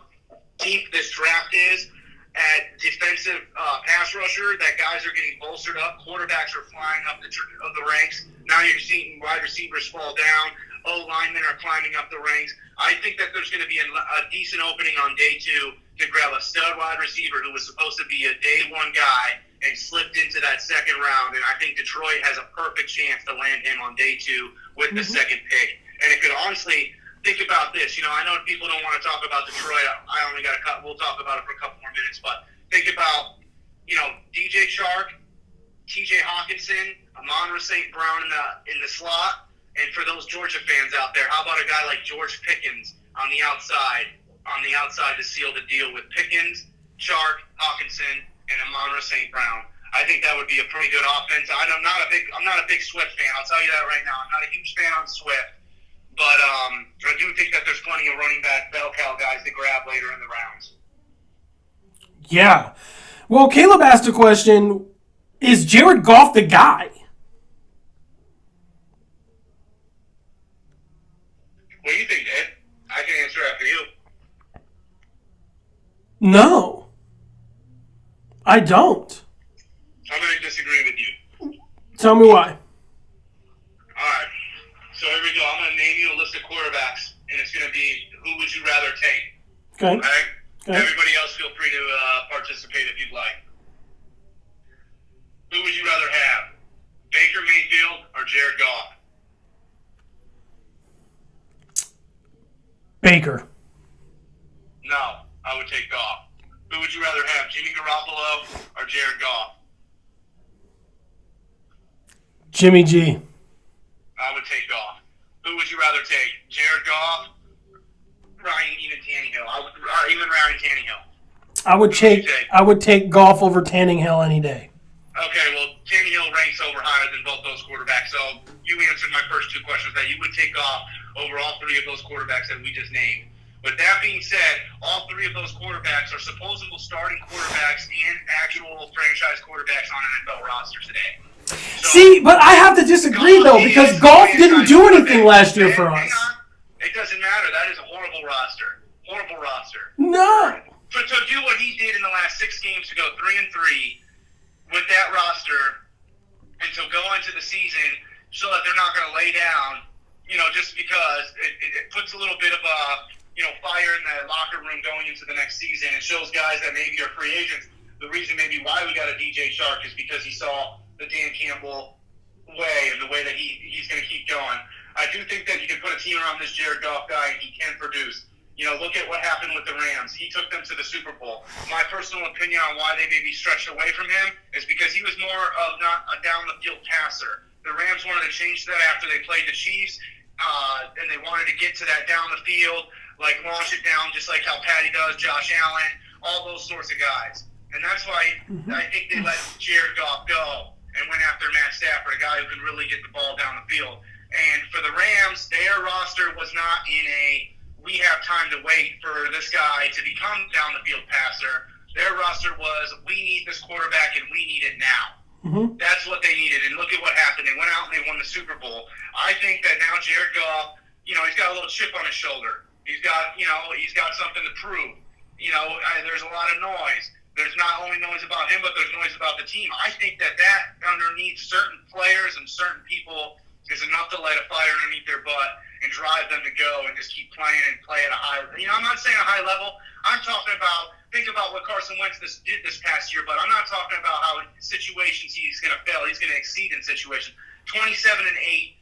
deep this draft is at defensive pass rusher, that guys are getting bolstered up. Quarterbacks are flying up the ranks. Now you're seeing wide receivers fall down. O-linemen are climbing up the ranks. I think that there's going to be a decent opening on day 2 to grab a stud wide receiver who was supposed to be a day 1 guy and slipped into that second round. And I think Detroit has a perfect chance to land him on day 2 with the second pick. And it could honestly, think about this. I know people don't want to talk about Detroit. I only got a couple. We'll talk about it for a couple more minutes. But think about, DJ Chark, T.J. Hawkinson, Amon-Ra St. Brown in the slot. And for those Georgia fans out there, how about a guy like George Pickens on the outside to seal the deal with Pickens, Chark, Hawkinson, and Amon-Ra St. Brown? I think that would be a pretty good offense. I'm not a big Swift fan. I'll tell you that right now. I'm not a huge fan on Swift. But I do think that there's plenty of running back bell cow guys to grab later in the rounds. Yeah. Well, Caleb asked a question, is Jared Goff the guy? What do you think, Ed? I can answer after you. No. I don't. I'm going to disagree with you. Tell me why. All right. So here we go. I'm going to name you a list of quarterbacks, and it's going to be who would you rather take. Okay. Okay? Everybody else feel free to participate if you'd like. Who would you rather have? Baker Mayfield or Jared Goff? Baker. No, I would take Goff. Who would you rather have? Jimmy Garoppolo or Jared Goff? Jimmy G. I would take Goff. Who would you rather take? Jared Goff, even Tannehill. Even Ryan Tannehill. I would take Goff over Tannehill any day. Okay, well, Tannehill ranks over higher than both those quarterbacks. So you answered my first 2 questions that you would take Goff over all 3 of those quarterbacks that we just named. With that being said, all 3 of those quarterbacks are supposable starting quarterbacks and actual franchise quarterbacks on NFL roster today. So, see, but I have to disagree, though, because Goff didn't do anything last year for us. Hang on. It doesn't matter. That is a horrible roster. Horrible roster. No. To do what he did in the last 6 games, to go 3-3 with that roster, and to go into the season so that they're not going to lay down, just because it puts a little bit of a, fire in the locker room going into the next season. It shows guys that maybe are free agents. The reason maybe why we got a DJ Chark is because he saw the Dan Campbell way and the way that he's going to keep going. I do think that you can put a team around this Jared Goff guy and he can produce. Look at what happened with the Rams. He took them to the Super Bowl. My personal opinion on why they may be stretched away from him is because he was more of not a down-the-field passer. The Rams wanted to change that after they played the Chiefs, and they wanted to get to that down the field, like launch it down just like how Patty does, Josh Allen, all those sorts of guys. And that's why I think they let Jared Goff go and went after Matt Stafford, a guy who can really get the ball down the field. And for the Rams, their roster was not in a we have time to wait for this guy to become down the field passer. Their roster was we need this quarterback and we need it now. Mm-hmm. That's what they needed. And look at what happened. They went out and they won the Super Bowl. I think that now Jared Goff, he's got a little chip on his shoulder. He's got something to prove. There's a lot of noise. There's not only noise about him, but there's noise about the team. I think that underneath certain players and certain people is enough to light a fire underneath their butt and drive them to go and just keep playing and play at a high. I'm not saying a high level. I'm talking about think about what Carson Wentz did this past year, but I'm not talking about how situations he's going to fail. He's going to exceed in situations. 27-8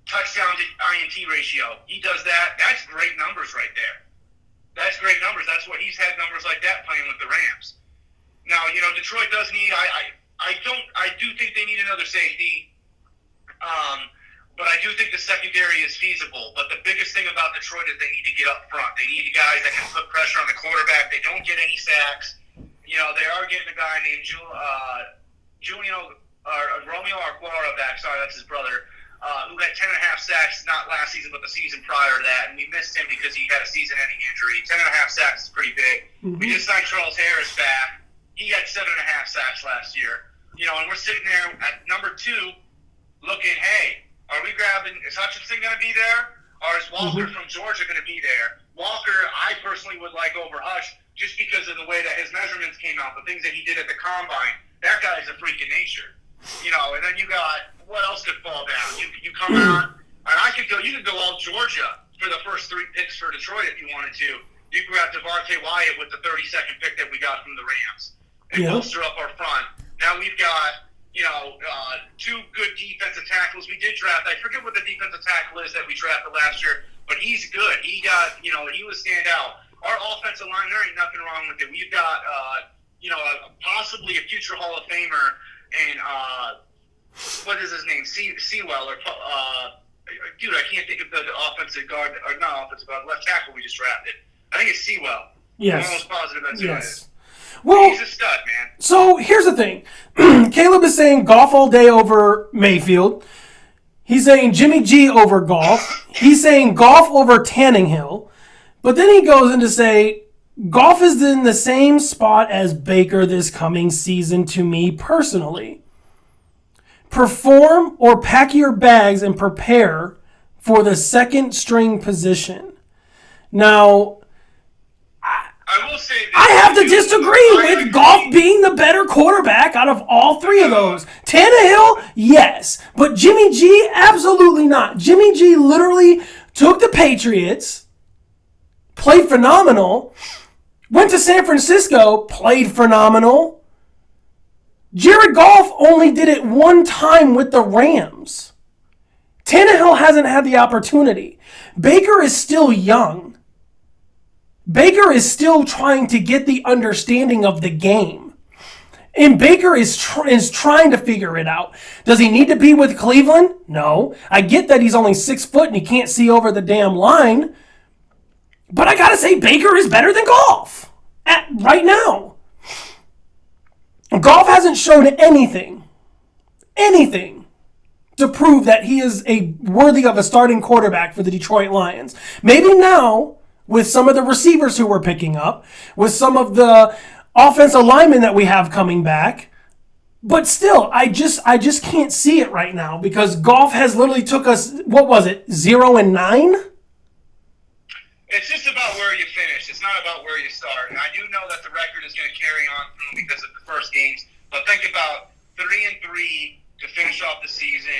touchdown to INT ratio. He does that. That's great numbers right there. That's great numbers. That's what he's had numbers like that playing with the Rams. Now, Detroit does need. I do think they need another safety. But I do think the secondary is feasible. But the biggest thing about Detroit is they need to get up front. They need guys that can put pressure on the quarterback. They don't get any sacks. They are getting a guy named Giuliano or Romeo Arquara back. Sorry, that's his brother. Who had 10.5 sacks, not last season, but the season prior to that. And we missed him because he had a season-ending injury. 10.5 sacks is pretty big. Mm-hmm. We just signed Charles Harris back. He had 7.5 sacks last year. And we're sitting there at number 2 looking, hey, are we grabbing is Hutchinson going to be there, or is Walker from Georgia going to be there? Walker, I personally would like over Hutch just because of the way that his measurements came out, the things that he did at the combine. That guy is a freak of nature, And then you got what else could fall down? You come out, and you could go all Georgia for the first 3 picks for Detroit if you wanted to. You could have Devontae Wyatt with the 32nd pick that we got from the Rams and bolster up our front. Now we've got, 2 good defensive tackles. We did draft. I forget what the defensive tackle is that we drafted last year, but he's good. He got, he was stand out. Our offensive line, there ain't nothing wrong with it. We've got, possibly a future Hall of Famer and what is his name? Sewell or dude, I can't think of the offensive guard or not offensive guard, left tackle we just drafted. I think it's Sewell. Yes. I'm almost positive that's who it is. Well, he's a stud, man. So here's the thing. Caleb is saying Goff all day over Mayfield. He's saying Jimmy G over Goff. He's saying Goff over Tannehill. But then he goes in to say Goff is in the same spot as Baker this coming season to me personally. Perform or pack your bags and prepare for the second string position. Now, I will say this. I have to disagree with Goff being the better quarterback out of all 3 of those. Tannehill, yes. But Jimmy G, absolutely not. Jimmy G literally took the Patriots, played phenomenal, went to San Francisco, played phenomenal. Jared Goff only did it 1 time with the Rams. Tannehill hasn't had the opportunity. Baker is still young. Baker is still trying to get the understanding of the game. And Baker is trying to figure it out. Does he need to be with Cleveland? No. I get that he's only 6 foot and he can't see over the damn line. But I gotta say, Baker is better than Goff right now. Goff hasn't shown anything to prove that he is worthy of a starting quarterback for the Detroit Lions. Maybe now, with some of the receivers who we're picking up, with some of the offensive linemen that we have coming back. But still, I just can't see it right now because Goff has literally took us, 0-9? It's just about where you finish. It's not about where you start. And I do know that the record is going to carry on through because of the first games. But think about 3-3 to finish off the season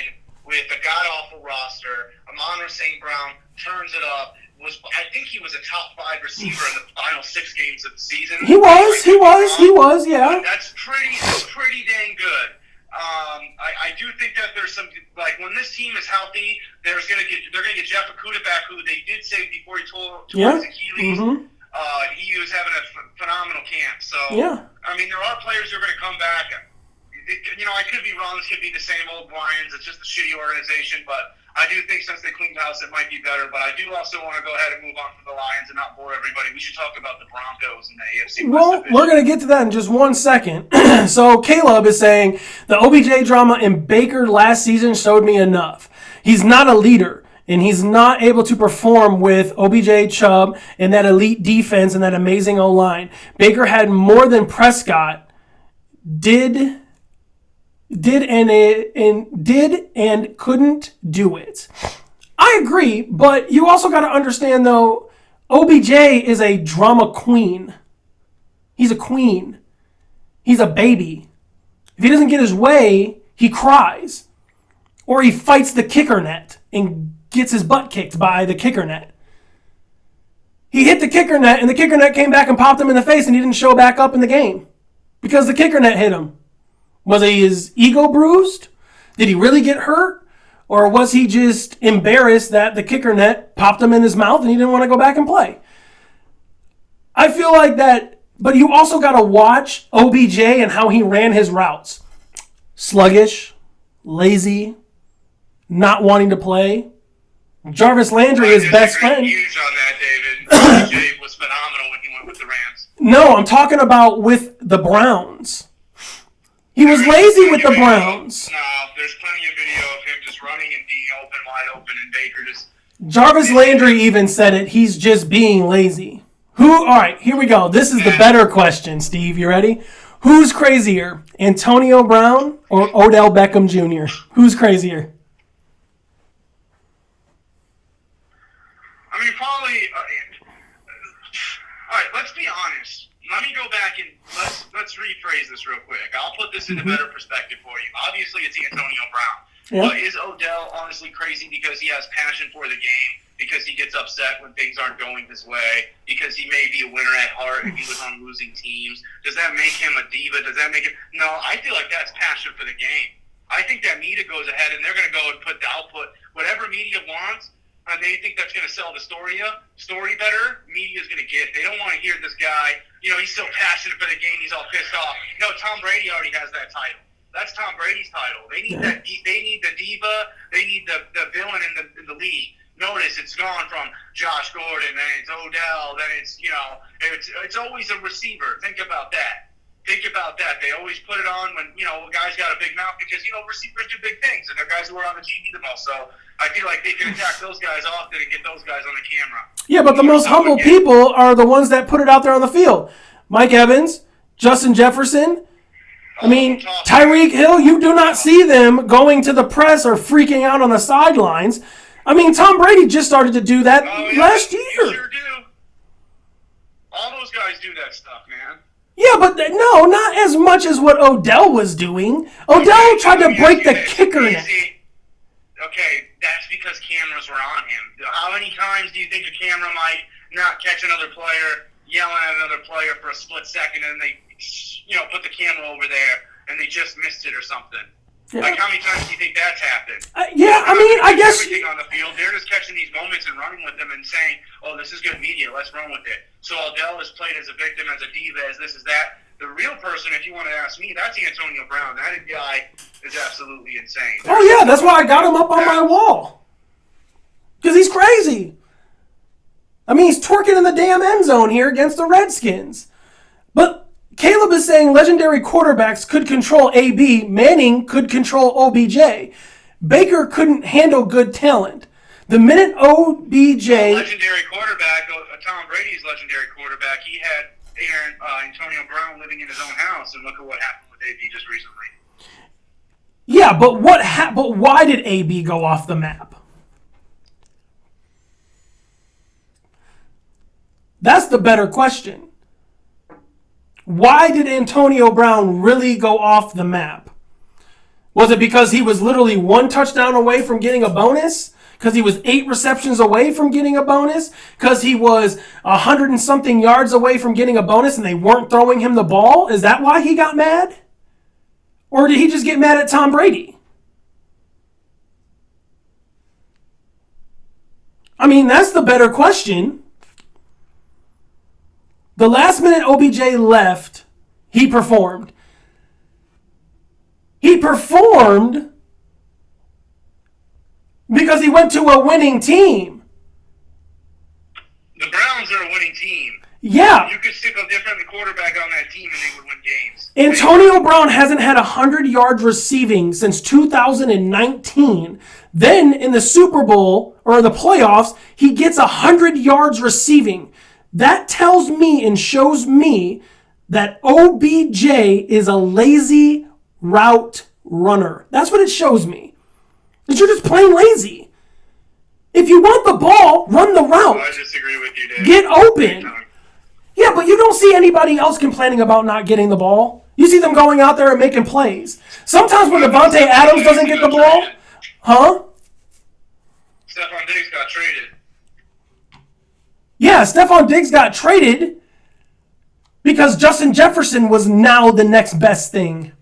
with a god-awful roster. Amon-Ra St. Brown turns it up. I think he was a top 5 receiver in the final 6 games of the season. He was, yeah. That's pretty dang good. I do think that there's some, like, when this team is healthy, they're gonna get Jeff Okudah back, who they did say before he tore his Achilles. He was having a phenomenal camp. So I mean, there are players who are going to come back. I could be wrong. This could be the same old Lions. It's just a shitty organization, but I do think since they cleaned house, it might be better. But I do also want to go ahead and move on from the Lions and not bore everybody. We should talk about the Broncos and the AFC West division. We're going to get to that in just 1 second. So Caleb is saying the OBJ drama in Baker last season showed me enough. He's not a leader, and he's not able to perform with OBJ, Chubb, and that elite defense and that amazing O-line. Baker had more than Prescott did and couldn't do it. I agree, but you also got to understand, though, OBJ is a drama queen. He's a queen. He's a baby. If he doesn't get his way, he cries. Or he fights the kicker net and gets his butt kicked by the kicker net. He hit the kicker net, and the kicker net came back and popped him in the face, and he didn't show back up in the game because the kicker net hit him. Was his ego bruised? Did he really get hurt? Or was he just embarrassed that the kicker net popped him in his mouth and he didn't want to go back and play? I feel like that, but you also got to watch OBJ and how he ran his routes. Sluggish, lazy, not wanting to play. Jarvis Landry, his best friend. Huge on that, David. OBJ was phenomenal when he went with the Rams. No, I'm talking about with the Browns. He was lazy with the Browns. No, there's plenty of video of him just running and being wide open, and Baker just... Jarvis Landry even said it. He's just being lazy. All right, here we go. This is the better question, Steve. You ready? Who's crazier, Antonio Brown or Odell Beckham Jr.? Who's crazier? probably. All right, let's be honest. Let me go back and let's rephrase this real quick. I'll put this in a better perspective for you. Obviously, it's Antonio Brown. Yeah. But is Odell honestly crazy because he has passion for the game? Because he gets upset when things aren't going his way? Because he may be a winner at heart if he was on losing teams? Does that make him a diva? Does that make him... No, I feel like that's passion for the game. I think that media goes ahead and they're going to go and put the output, whatever media wants, and they think that's going to sell the story better, media's going to get it. They don't want to hear this guy, he's so passionate for the game, he's all pissed off. No, Tom Brady already has that title. That's Tom Brady's title. They need that. They need the diva. They need the villain in the league. Notice it's gone from Josh Gordon, then it's Odell, then it's it's always a receiver. Think about that. They always put it on when a guy's got a big mouth because receivers do big things and they're guys who are on the TV the most. So I feel like they can attack those guys often and get those guys on the camera. Yeah, but the most humble people are the ones that put it out there on the field. Mike Evans, Justin Jefferson. I mean, Tyreek Hill, you do not see them going to the press or freaking out on the sidelines. I mean, Tom Brady just started to do that last year. You sure do. All those guys do that stuff, man. Yeah, but no, not as much as what Odell was doing. Odell tried to break the kicker neck. Okay, that's because cameras were on him. How many times do you think a camera might not catch another player yelling at another player for a split second and they put the camera over there and they just missed it or something? Yeah. Like, how many times do you think that's happened? I guess... Everything on the field, they're just catching these moments and running with them and saying, oh, this is good media, let's run with it. So Odell is played as a victim, as a diva, as this, as that. The real person, if you want to ask me, that's Antonio Brown. That guy is absolutely insane. Oh, yeah, that's why I got him up on my wall. Because he's crazy. I mean, he's twerking in the damn end zone here against the Redskins. But Caleb is saying legendary quarterbacks could control AB. Manning could control OBJ. Baker couldn't handle good talent. The minute OBJ... legendary quarterback, Tom Brady's legendary quarterback, he had Antonio Brown living in his own house, and look at what happened with AB just recently. Yeah, but but why did AB go off the map? That's the better question. Why did Antonio Brown really go off the map? Was it because he was literally one touchdown away from getting a bonus? Because he was 8 receptions away from getting a bonus? Because he was 100 and something yards away from getting a bonus and they weren't throwing him the ball? Is that why he got mad? Or did he just get mad at Tom Brady? I mean, that's the better question. The last minute OBJ left, he performed. He performed because he went to a winning team. The Browns are a winning team. Yeah. You could stick a different quarterback on that team and they would win games. Antonio Brown hasn't had 100 yards receiving since 2019. Then in the Super Bowl, or the playoffs, he gets 100 yards receiving. That tells me and shows me that OBJ is a lazy route runner. That's what it shows me. That you're just plain lazy. If you want the ball, run the route. I disagree with you, Dave. Get open. Yeah, but you don't see anybody else complaining about not getting the ball. You see them going out there and making plays. Sometimes when Devontae Adams doesn't get the ball, Stephon Diggs got traded. Yeah, Stephon Diggs got traded because Justin Jefferson was now the next best thing.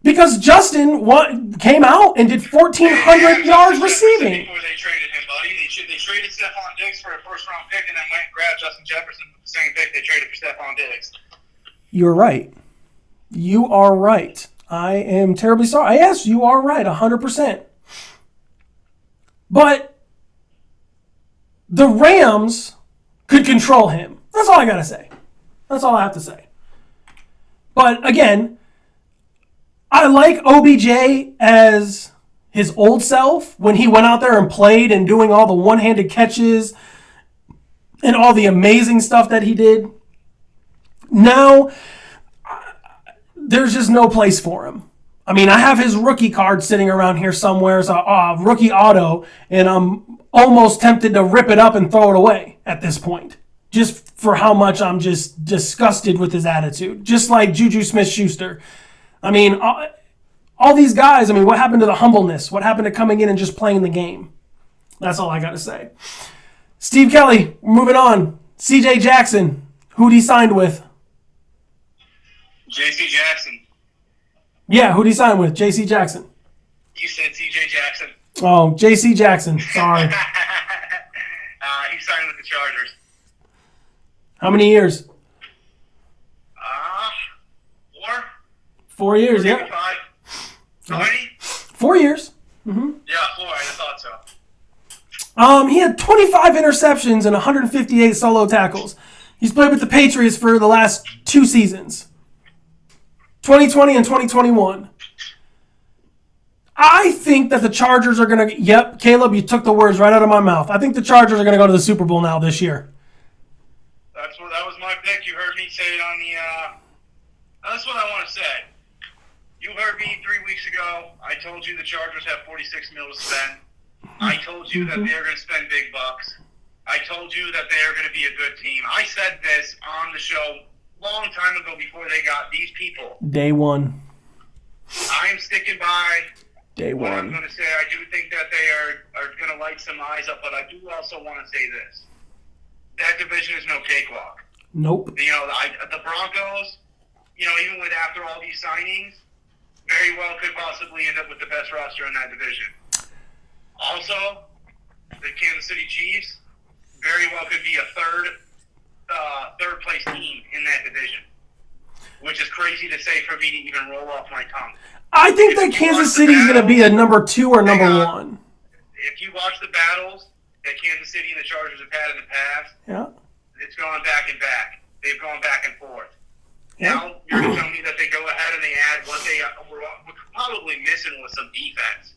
Because Justin came out and did 1,400 yards receiving. Before they traded him, buddy. They traded Stephon Diggs for a first-round pick and then went and grabbed Justin Jefferson with the same pick they traded for Stephon Diggs. You're right. You are right. I am terribly sorry. Yes, you are right, 100%. But the Rams could control him. That's all I got to say. That's all I have to say. But again, I like OBJ as his old self when he went out there and played and doing all the one-handed catches and all the amazing stuff that he did. Now, there's just no place for him. I mean, I have his rookie card sitting around here somewhere. It's a rookie auto, and I'm almost tempted to rip it up and throw it away at this point. Just for how much I'm just disgusted with his attitude. Just like Juju Smith-Schuster. I mean, all these guys, I mean, what happened to the humbleness? What happened to coming in and just playing the game? That's all I got to say. Steve Kelly, moving on. CJ Jackson, who'd he signed with? JC Jackson. Yeah, who'd he sign with? JC Jackson. You said CJ Jackson. Oh, JC Jackson. Sorry. He signed with the Chargers. How many years? 4. 4 years, Maybe yeah. 5. How many? 4 years. Mm-hmm. Yeah, 4. I thought so. He had 25 interceptions and 158 solo tackles. He's played with the Patriots for the last 2 seasons. 2020 and 2021. I think that the Chargers are going to... Yep, Caleb, you took the words right out of my mouth. I think the Chargers are going to go to the Super Bowl now this year. That was my pick. You heard me say it on the... that's what I want to say. You heard me 3 weeks ago. I told you the Chargers have $46 million to spend. I told you that they're going to spend big bucks. I told you that they're going to be a good team. I said this on the show a long time ago before they got these people. Day one. I am sticking by Day what I'm one. going to say. I do think that they are going to light some eyes up, but I do also want to say this. That division is no cakewalk. Nope. You know, the Broncos, you know, even with after all these signings, very well could possibly end up with the best roster in that division. Also, the Kansas City Chiefs very well could be a third place team in that division, which is crazy to say for me to even roll off my tongue. I think that Kansas City is going to be a number 2 or number 1. If you watch the battles that Kansas City and the Chargers have had in the past, Yeah. it's gone back and back. They've gone back and forth. Yeah. Now, you're going to tell me that they go ahead and they add what they were probably missing with some defense.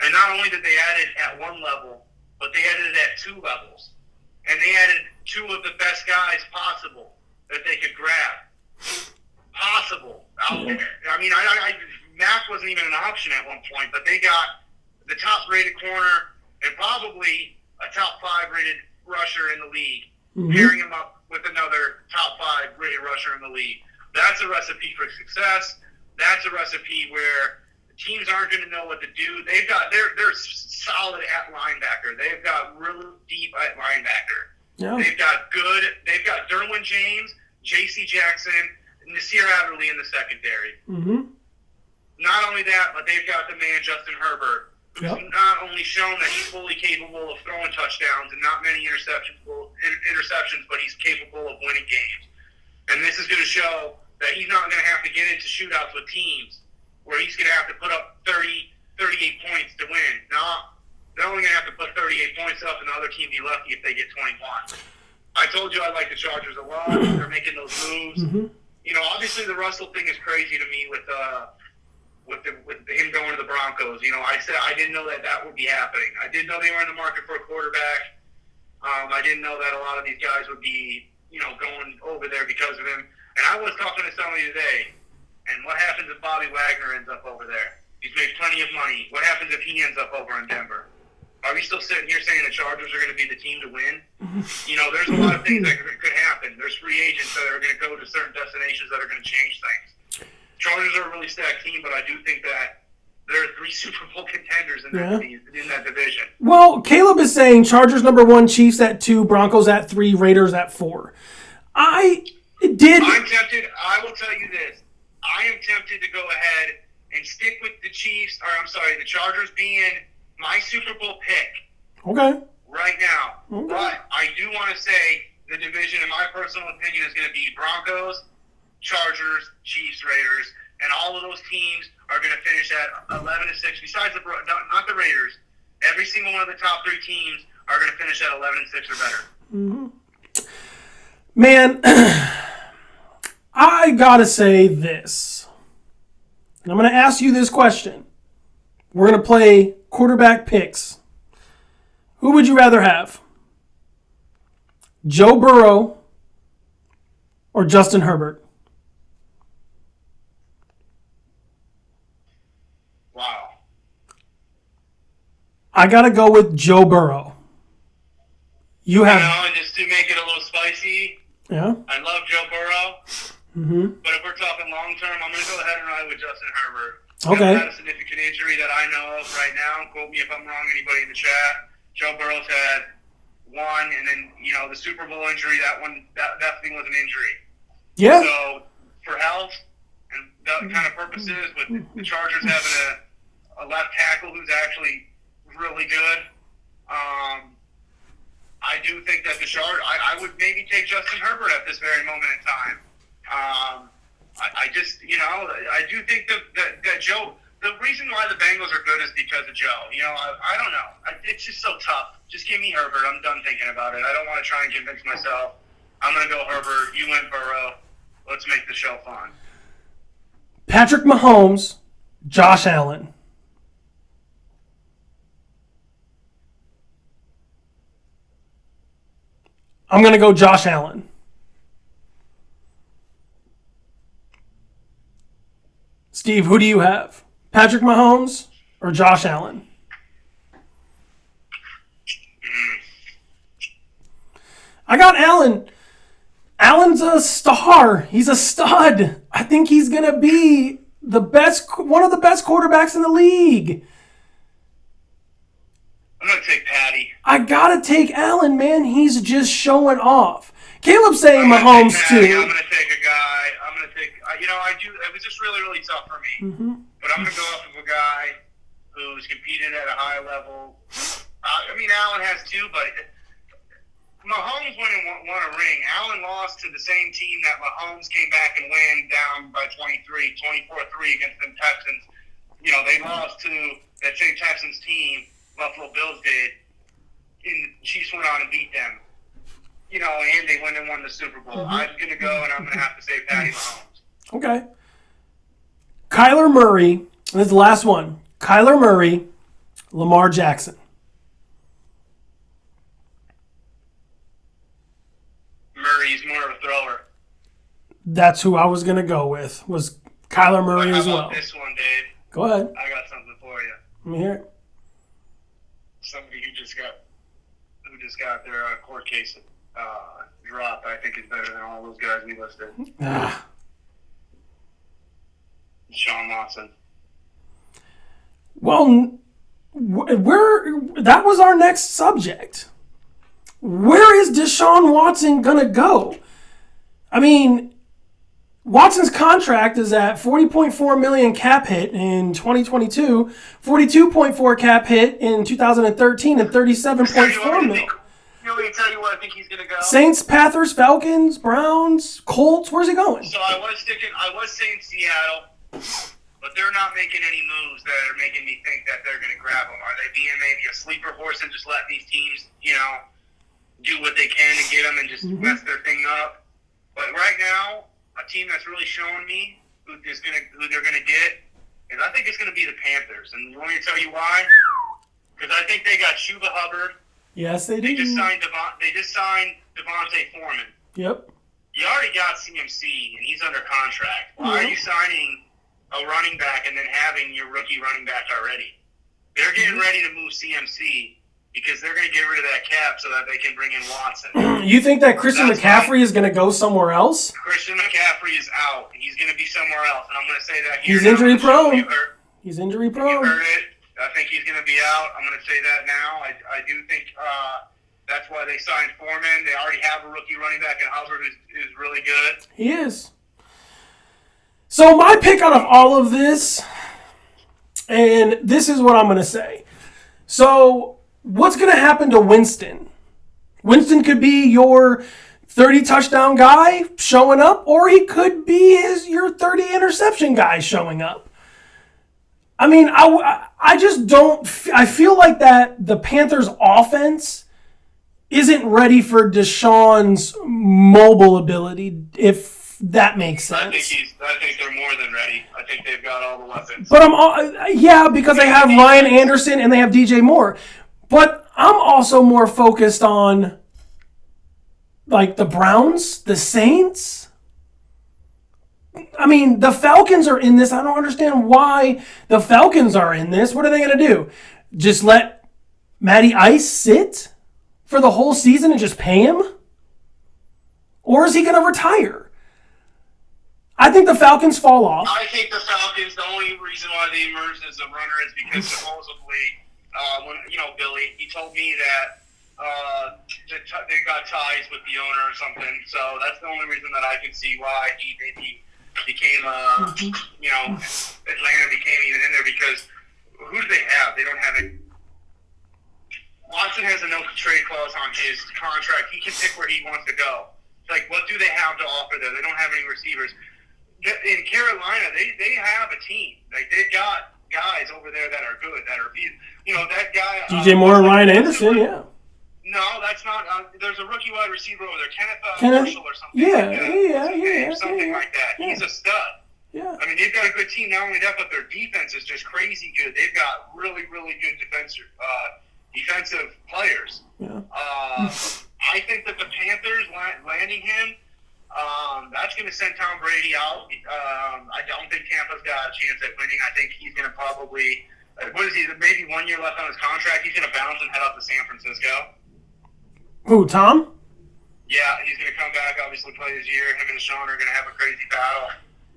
And not only did they add it at one level, but they added it at 2 levels. And they added 2 of the best guys possible that they could grab. Possible out there. I mean, Mac wasn't even an option at one point, but they got the top-rated corner and probably a top-5 rated rusher in the league, pairing him up with another top-5 rated rusher in the league. That's a recipe for success. That's a recipe where teams aren't going to know what to do. They're solid at linebacker. They've got really deep at linebacker. Yeah. They've got Derwin James, J.C. Jackson, and Nasir Adderley in the secondary. Mm-hmm. Not only that, but they've got the man Justin Herbert, who's not only shown that he's fully capable of throwing touchdowns and not many interceptions, but he's capable of winning games. And this is going to show that he's not going to have to get into shootouts with teams where he's going to have to put up 38 points to win. No, they're only going to have to put 38 points up, and the other team be lucky if they get 21. I told you I like the Chargers a lot. They're making those moves. Mm-hmm. You know, obviously the Russell thing is crazy to me with him going to the Broncos. You know, I said I didn't know that would be happening. I didn't know they were in the market for a quarterback. I didn't know that a lot of these guys would be, you know, going over there because of him. And I was talking to somebody today, and what happens if Bobby Wagner ends up over there? He's made plenty of money. What happens if he ends up over in Denver? Are we still sitting here saying the Chargers are going to be the team to win? You know, there's a lot of things that could happen. There's free agents that are going to go to certain destinations that are going to change things. Chargers are a really stacked team, but I do think that there are 3 Super Bowl contenders in that division. Well, Caleb is saying Chargers number 1, Chiefs at 2, Broncos at 3, Raiders at 4. I'm tempted. I will tell you this. I am tempted to go ahead and stick with the Chiefs, the Chargers being my Super Bowl pick. Okay. Right now. Okay. But I do want to say the division, in my personal opinion, is going to be Broncos, Chargers, Chiefs, Raiders, and all of those teams are going to finish at 11-6. Besides not the Raiders, every single one of the top 3 teams are going to finish at 11-6 or better. Mm-hmm. Man, I gotta say this. And I'm going to ask you this question. We're going to play quarterback picks. Who would you rather have? Joe Burrow or Justin Herbert? Wow. I got to go with Joe Burrow. You have, and just to make it a little spicy, yeah. I love Joe Burrow. Mm-hmm. But if we're talking long term, I'm going to go ahead and ride with Justin Herbert. Okay. He's had a significant injury that I know of right now. Quote me if I'm wrong, anybody in the chat. Joe Burrow's had one, and then, the Super Bowl injury, that thing was an injury. Yeah. So, for health and that kind of purposes, with the Chargers having a left tackle who's actually really good, I do think that I would maybe take Justin Herbert at this very moment in time. I just, I do think that Joe, the reason why the Bengals are good is because of Joe. I don't know. It's just so tough. Just give me Herbert. I'm done thinking about it. I don't want to try and convince myself. I'm going to go Herbert. You win Burrow. Let's make the show fun. Patrick Mahomes, Josh Allen. I'm going to go Josh Allen. Steve, who do you have? Patrick Mahomes or Josh Allen? I got Allen. Allen's a star. He's a stud. I think he's going to be one of the best quarterbacks in the league. I'm going to take Patty. I got to take Allen, man. He's just showing off. Caleb's saying Mahomes, too. I'm going to take a guy. It was just really, really tough for me. Mm-hmm. But I'm going to go off of a guy who's competed at a high level. Allen has too, but Mahomes won a ring. Allen lost to the same team that Mahomes came back and win down by 24-3 against the Texans. They lost to that same Texans team, Buffalo Bills did, and the Chiefs went on and beat them. And they went and won the Super Bowl. Mm-hmm. I'm going to go, and I'm going to have to say Patty Mahomes. Okay. Kyler Murray, and this is the last one. Kyler Murray, Lamar Jackson. Murray's more of a thrower. That's who I was going to go with, was Kyler Murray as well. How about this one, Dave? Go ahead. I got something for you. Let me hear it. Somebody who just got their court case dropped, I think is better than all those guys we listed. Sean Watson. Well, that was our next subject. Where is Deshaun Watson going to go? Watson's contract is at $40.4 million cap hit in 2022, $42.4 cap hit in 2013, and $37.4 million. Let me tell you where I think he's going to go. Saints, Panthers, Falcons, Browns, Colts. Where's he going? So I was saying Seattle, but they're not making any moves that are making me think that they're going to grab him. Are they being maybe a sleeper horse and just letting these teams, do what they can to get them and just mess their thing up? But right now, a team that's really showing me who they're going to get is I think it's going to be the Panthers. And you want me to tell you why? Because I think they got Chuba Hubbard. Yes, they do. They just signed Devontae Foreman. Yep. You already got CMC, and he's under contract. Why are you signing a running back and then having your rookie running back already? They're getting ready to move CMC because they're going to get rid of that cap so that they can bring in Watson. You think that Christian McCaffrey is going to go somewhere else? Christian McCaffrey is out. He's going to be somewhere else, and I'm going to say that here. He's injury prone. He's injury prone. You heard it. I think he's going to be out. I'm going to say that now. I do think that's why they signed Foreman. They already have a rookie running back in Hubbard who's really good. He is. So my pick out of all of this, and this is what I'm going to say. So what's going to happen to Winston? Winston could be your 30 touchdown guy showing up, or he could be your 30 interception guy showing up. I just don't. I feel like that the Panthers' offense isn't ready for Deshaun's mobile ability, if that makes sense. I think they're more than ready. I think they've got all the weapons. But because they have Ryan Anderson and they have DJ Moore. But I'm also more focused on like the Browns, the Saints. The Falcons are in this. I don't understand why the Falcons are in this. What are they going to do? Just let Matty Ice sit? for the whole season and just pay him? Or is he going to retire? I think the Falcons fall off. I think the Falcons, the only reason why they emerged as a runner is because supposedly, Billy, he told me that they got ties with the owner or something. So that's the only reason that I can see why he maybe became, Atlanta became even in there, because who do they have? They don't have it. Watson has a no trade clause on his contract. He can pick where he wants to go. Like, what do they have to offer there? They don't have any receivers. In Carolina, they have a team. Like, they've got guys over there that are good, that are, that guy. DJ Moore and Ryan Anderson, yeah. No, that's not. There's a rookie wide receiver over there, Kenneth Marshall or something. Something like that. He's a stud. Yeah. I mean, they've got a good team. Not only that, but their defense is just crazy good. They've got really, really good defensive players. Yeah. I think that the Panthers landing him, that's going to send Tom Brady out. I don't think Tampa's got a chance at winning. I think he's going to probably, maybe 1 year left on his contract. He's going to bounce and head up to San Francisco. Who, Tom? Yeah, he's going to come back, obviously play his year. Him and Sean are going to have a crazy battle.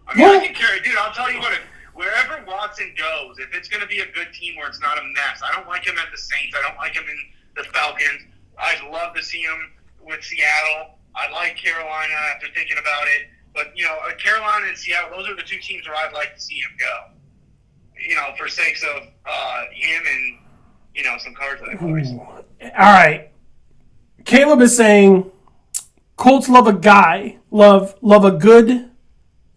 I mean, I can carry, dude, I'll tell you what, wherever Watson goes, if it's going to be a good team where it's not a mess, I don't like him at the Saints. I don't like him in the Falcons. I'd love to see him with Seattle. I like Carolina after thinking about it. But, Carolina and Seattle, those are the two teams where I'd like to see him go. For sakes of him and, some cards that I play. All right. Caleb is saying Colts love a guy, love a good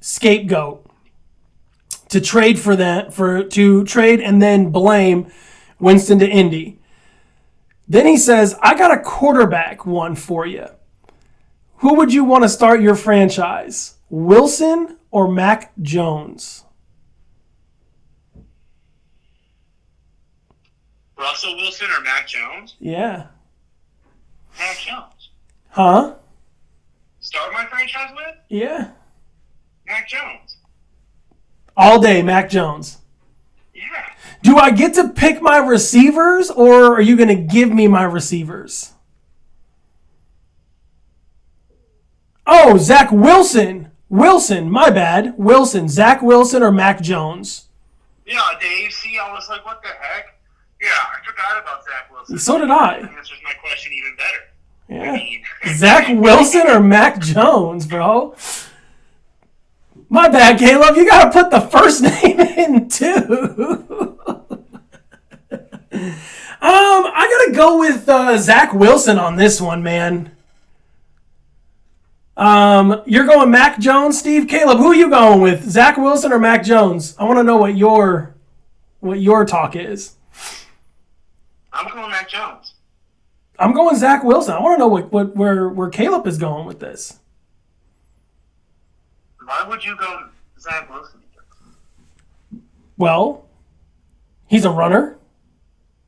scapegoat to trade to trade and then blame Winston to Indy. Then he says, I got a quarterback one for you. Who would you want to start your franchise? Wilson or Mac Jones? Russell Wilson or Mac Jones? Yeah. Mac Jones. Huh? Start my franchise with? Yeah. Mac Jones. All day, Mac Jones. Yeah. Do I get to pick my receivers, or are you going to give me my receivers? Oh, Zach Wilson. Wilson, my bad. Wilson. Zach Wilson or Mac Jones? Yeah, Dave, see, I was like, what the heck? Yeah, I forgot about Zach Wilson. So did I. That answers my question even better. Yeah. Zach Wilson or Mac Jones, bro? My bad, Caleb. You got to put the first name in, too. I got to go with Zach Wilson on this one, man. You're going Mac Jones, Steve? Caleb, who are you going with? Zach Wilson or Mac Jones? I want to know what your talk is. I'm going Mac Jones. I'm going Zach Wilson. I want to know where Caleb is going with this. Why would you go Zach Wilson? Well, he's a runner.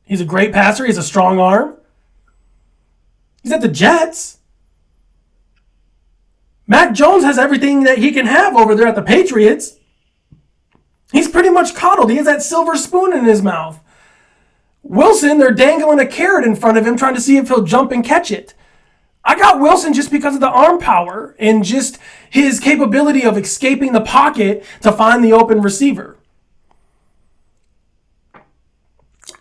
He's a great passer. He has a strong arm. He's at the Jets. Mac Jones has everything that he can have over there at the Patriots. He's pretty much coddled. He has that silver spoon in his mouth. Wilson, they're dangling a carrot in front of him trying to see if he'll jump and catch it. I got Wilson just because of the arm power and just his capability of escaping the pocket to find the open receiver.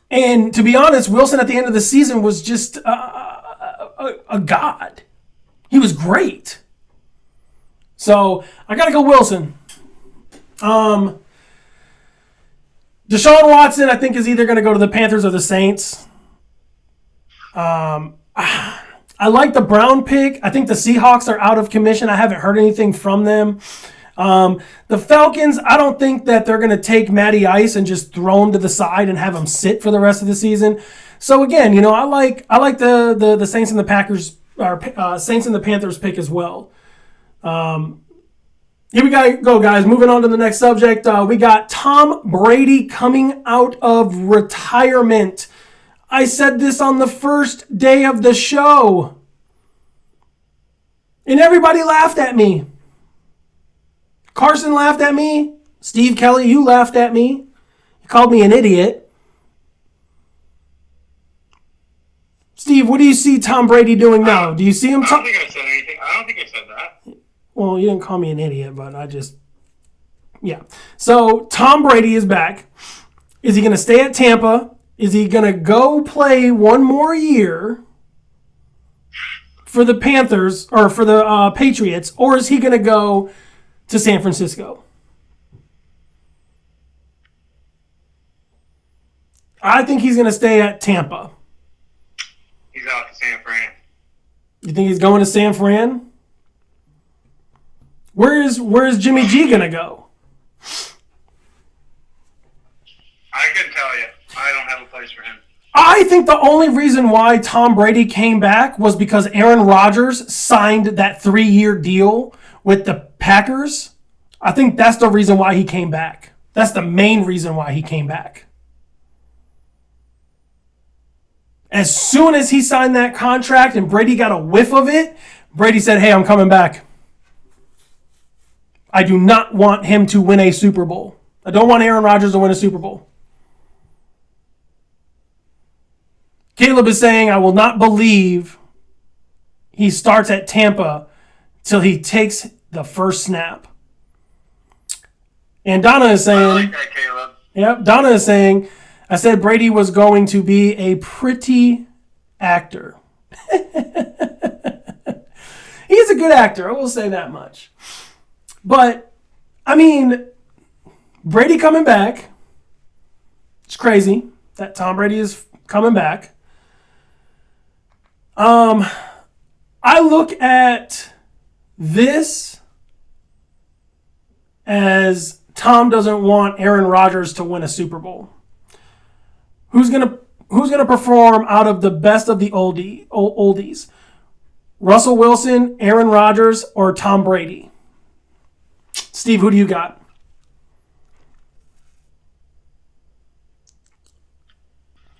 And to be honest, Wilson at the end of the season was just a god. He was great. So I got to go Wilson. Deshaun Watson, I think, is either going to go to the Panthers or the Saints. I like the Brown pick. I think the Seahawks are out of commission. I haven't heard anything from them. The Falcons, I don't think that they're going to take Matty Ice and just throw him to the side and have him sit for the rest of the season. So again, I like the Saints and the Packers, or Saints and the Panthers pick as well. Here we go, guys. Moving on to the next subject. We got Tom Brady coming out of retirement. I said this on the first day of the show. And everybody laughed at me. Karsten laughed at me. Steve Kelly, you laughed at me. You called me an idiot. Steve, what do you see Tom Brady doing now? Do you see him? I don't think I said anything. I don't think I said that. Well, you didn't call me an idiot, but yeah. So Tom Brady is back. Is he going to stay at Tampa? Is he going to go play one more year for the Panthers or for the Patriots, or is he going to go to San Francisco? I think he's going to stay at Tampa. He's out to San Fran. You think he's going to San Fran? Where's Jimmy G going to go? I couldn't tell you. I don't have a place for him. I think the only reason why Tom Brady came back was because Aaron Rodgers signed that 3-year deal with the Packers. I think that's the reason why he came back. That's the main reason why he came back. As soon as he signed that contract and Brady got a whiff of it, Brady said, hey, I'm coming back. I do not want him to win a Super Bowl. I don't want Aaron Rodgers to win a Super Bowl. Caleb is saying, I will not believe he starts at Tampa till he takes the first snap. And Donna is saying, I like that, Caleb. Yep, Donna is saying, I said Brady was going to be a pretty actor. He's a good actor, I will say that much. But, I mean, Brady coming back, it's crazy that Tom Brady is coming back. I look at this as Tom doesn't want Aaron Rodgers to win a Super Bowl. Who's gonna perform out of the best of the oldies? Russell Wilson, Aaron Rodgers, or Tom Brady? Steve, who do you got?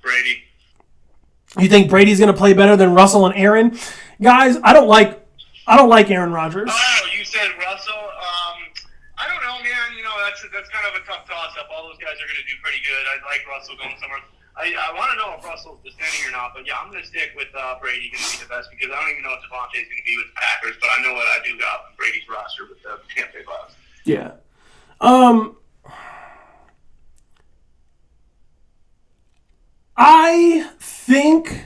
Brady. You think Brady's going to play better than Russell and Aaron? Guys, I don't like Aaron Rodgers. Oh, you said Russell. I don't know, man. You know, that's kind of a tough toss-up. All those guys are going to do pretty good. I like Russell going somewhere. I want to know if Russell's descending or not, but yeah, I'm going to stick with Brady going to be the best because I don't even know if Devontae's going to be with the Packers, but I know what I do got with Brady's roster with the Tampa Bay Bucks. Yeah. I think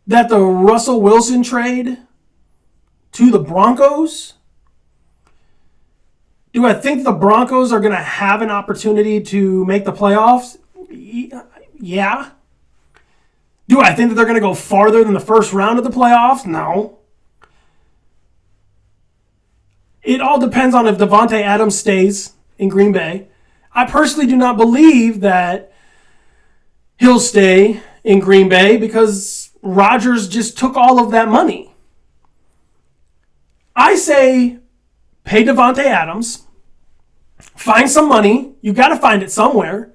that the Russell Wilson trade to the Broncos, do I think the Broncos are going to have an opportunity to make the playoffs? Yeah. Do I think that they're going to go farther than the first round of the playoffs? No. It all depends on if Davante Adams stays in Green Bay. I personally do not believe that he'll stay in Green Bay because Rodgers just took all of that money. I say pay Davante Adams, find some money. You got to find it somewhere.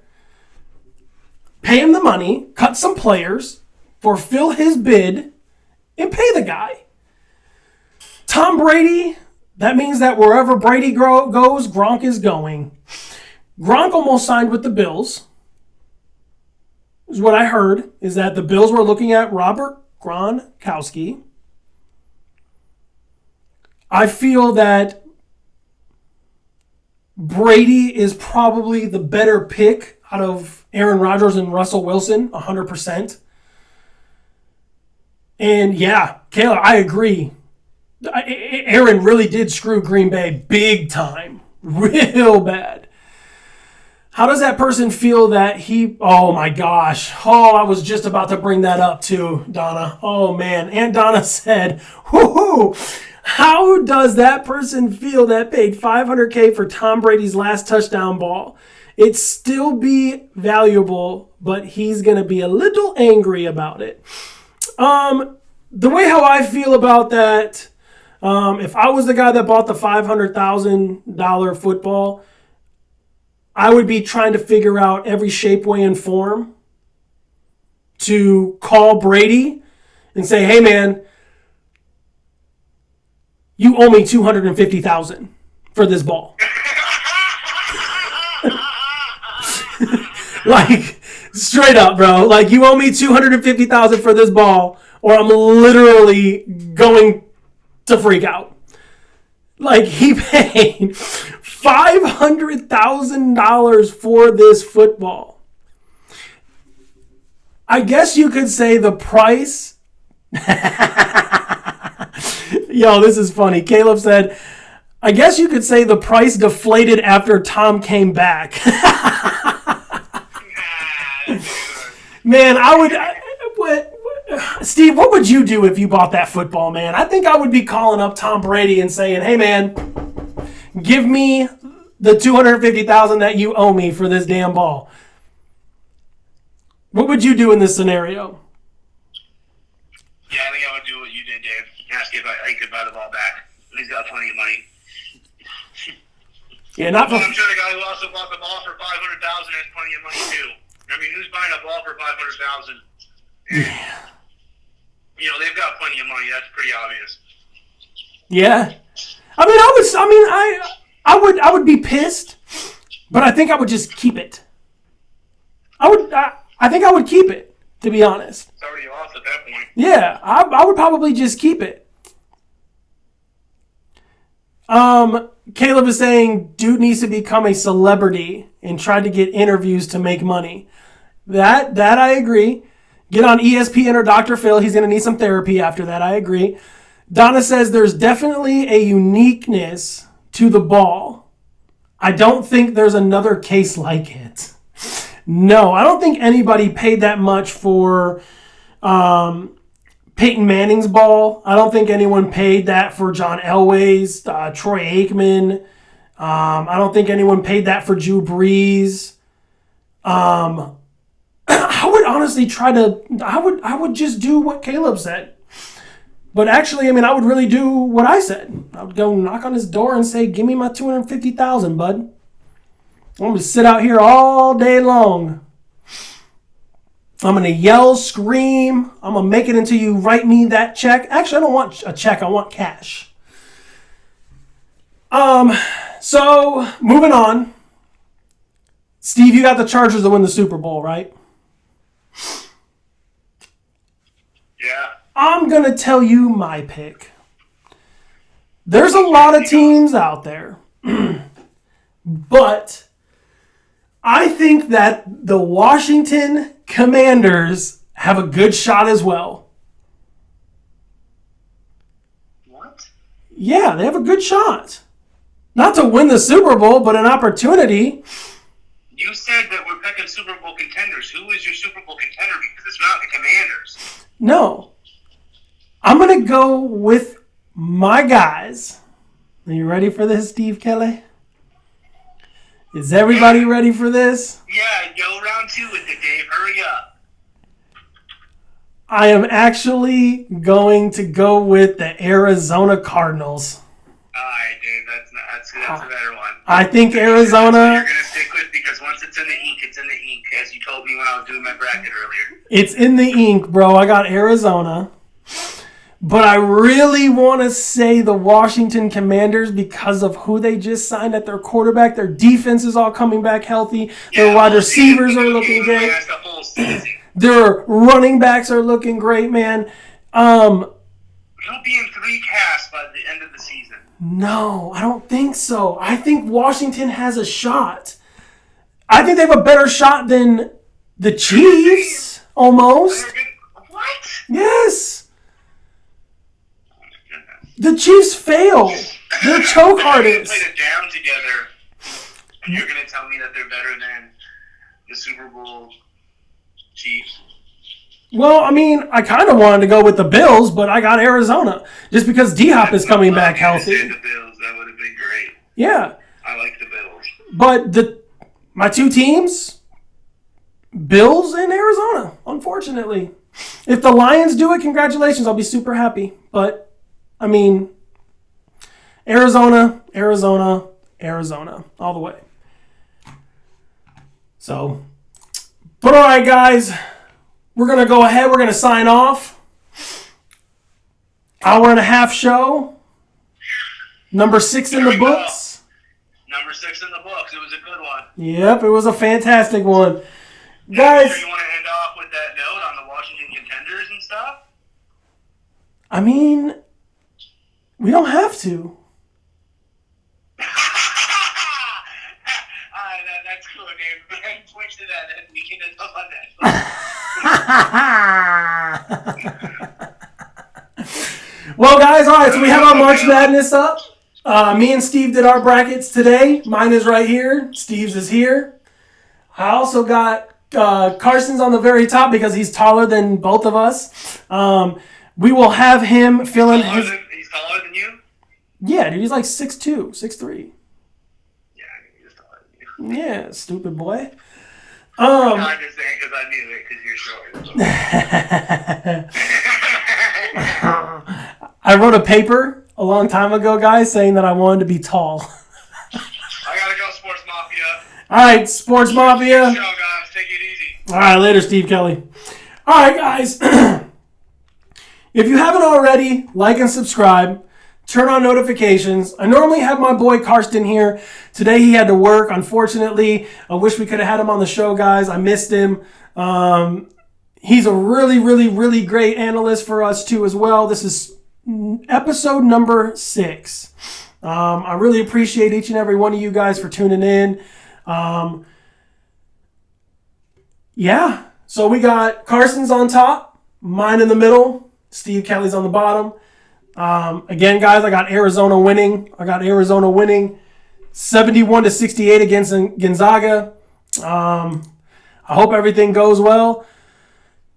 Pay him the money, cut some players, fulfill his bid, and pay the guy. Tom Brady, that means that wherever Brady goes, Gronk is going. Gronk almost signed with the Bills. Is what I heard, is that the Bills were looking at Robert Gronkowski. I feel that Brady is probably the better pick out of Aaron Rodgers and Russell Wilson, 100%. And yeah, Kayla, I agree. Aaron really did screw Green Bay big time. Real bad. How does that person feel that oh my gosh. Oh, I was just about to bring that up too, Donna. Oh man. And Donna said, whoo-hoo. How does that person feel that paid $500K for Tom Brady's last touchdown ball? It'd still be valuable, but he's going to be a little angry about it. The way how I feel about that, if I was the guy that bought the $500,000 football, I would be trying to figure out every shape, way, and form to call Brady and say, hey, man, you owe me $250,000 for this ball. Like, Straight up, bro. Like, you owe me $250,000 for this ball, or I'm literally going to freak out. Like, he paid $500,000 for this football. I guess you could say the price. Yo, this is funny. Caleb said, I guess you could say the price deflated after Tom came back. Man, Steve, what would you do if you bought that football, man? I think I would be calling up Tom Brady and saying, hey, man, give me the $250,000 that you owe me for this damn ball. What would you do in this scenario? Yeah, I think I would do what you did, Dave. Ask if I could buy the ball back. He's got plenty of money. Yeah, not for... I'm sure the guy who also bought the ball for $500,000 has plenty of money too. I mean, who's buying a ball for $500,000? Yeah. You know, they've got plenty of money. That's pretty obvious. Yeah. I would be pissed, but I think I would just keep it. I think I would keep it, to be honest. It's already lost at that point. Yeah, I would probably just keep it. Caleb is saying, dude needs to become a celebrity and try to get interviews to make money. That I agree. Get on ESPN or Dr. Phil. He's going to need some therapy after that. I agree. Donna says there's definitely a uniqueness to the ball. I don't think there's another case like it. No, I don't think anybody paid that much for Peyton Manning's ball. I don't think anyone paid that for John Elway's, Troy Aikman. I don't think anyone paid that for Drew Brees. I would honestly I would just do what Caleb said. But actually, I mean, I would really do what I said. I would go knock on his door and say, give me my $250,000, bud. I'm going to sit out here all day long. I'm going to yell, scream. I'm going to make it until you write me that check. Actually, I don't want a check. I want cash. So, moving on. Steve, you got the Chargers to win the Super Bowl, right? Yeah. I'm going to tell you my pick. There's a lot of teams out there. But I think that the Washington Commanders have a good shot as well. What? Yeah, they have a good shot. Not to win the Super Bowl, but an opportunity. You said that we're picking Super Bowl contenders. Who is your Super Bowl contender? Because it's not the Commanders. No. I'm going to go with my guys. Are you ready for this, Steve Kelly? Is everybody ready for this? Yeah, go round two with it, Dave. Hurry up. I am actually going to go with the Arizona Cardinals. All right, Dave. That's a better one. I think That's what Arizona... you're going to stick with because once it's in the ink, it's in the ink, as you told me when I was doing my bracket earlier. It's in the ink, bro. I got Arizona. But I really want to say the Washington Commanders because of who they just signed at their quarterback. Their defense is all coming back healthy. Their wide receivers are looking great. That's the whole season. Their running backs are looking great, man. You'll be in 3 casts by the end of the season. No, I don't think so. I think Washington has a shot. I think they have a better shot than the Chiefs, almost. What? Yes. The Chiefs fail. They're choke artists. They played it down together. And you're going to tell me that they're better than the Super Bowl Chiefs? Well, I mean, I kind of wanted to go with the Bills, but I got Arizona just because D-Hop is coming back healthy. The Bills, that would have been great. Yeah. I like the Bills. But my two teams, Bills and Arizona, unfortunately. If the Lions do it, congratulations. I'll be super happy. But I mean, Arizona, all the way. So, but all right, guys, we're going to go ahead. We're going to sign off. 1.5-hour show. Number 6 in the books. Number 6 in the books. It was a good one. Yep, it was a fantastic one. Guys, So you want to end off with that note on the Washington contenders and stuff? I mean, we don't have to. That's cool, dude. Point to that, and we can end up on that. Well, guys, all right, so we have our March Madness up. Me and Steve did our brackets today. Mine is right here. Steve's is here. I also got Karsten's on the very top because he's taller than both of us. We will have him fill in his... He's taller than you? Yeah, dude, he's like 6'2", 6'3". Yeah, he's taller than you. Yeah, stupid boy. I'm just saying because I knew it because you're short. I wrote a paper a long time ago, guys, saying that I wanted to be tall. I gotta go, Sportzmafia. All right, Sportzmafia. Good show, guys. Take it easy. All right, later, Steve Kelly. All right, guys. If you haven't already, like and subscribe. Turn on notifications. I normally have my boy Karsten here. Today he had to work, unfortunately. I wish we could have had him on the show, guys. I missed him. He's a really, really, really great analyst for us, too, as well. This is episode number 6. I really appreciate each and every one of you guys for tuning in. Yeah, so we got Karsten's on top, mine in the middle, Steve Kelly's on the bottom. Again, guys, I got Arizona winning. 71-68 against Gonzaga. I hope everything goes well.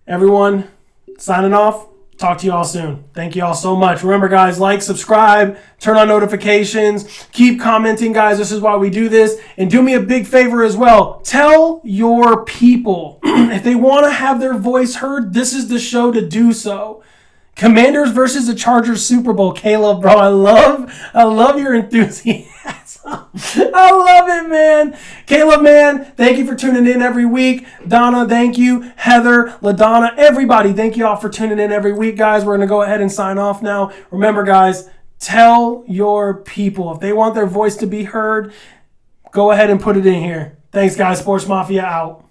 Everyone, signing off. Talk to you all soon. Thank you all so much. Remember, guys, like, subscribe, turn on notifications, keep commenting, guys. This is why we do this. And do me a big favor as well. Tell your people if they want to have their voice heard, this is the show to do so. Commanders versus the Chargers Super Bowl. Caleb, bro, I love your enthusiasm. I love it, man. Caleb, man, thank you for tuning in every week. Donna, thank you. Heather, LaDonna, everybody, thank you all for tuning in every week, guys. We're going to go ahead and sign off now. Remember, guys, tell your people. If they want their voice to be heard, go ahead and put it in here. Thanks, guys. Sportsmafia out.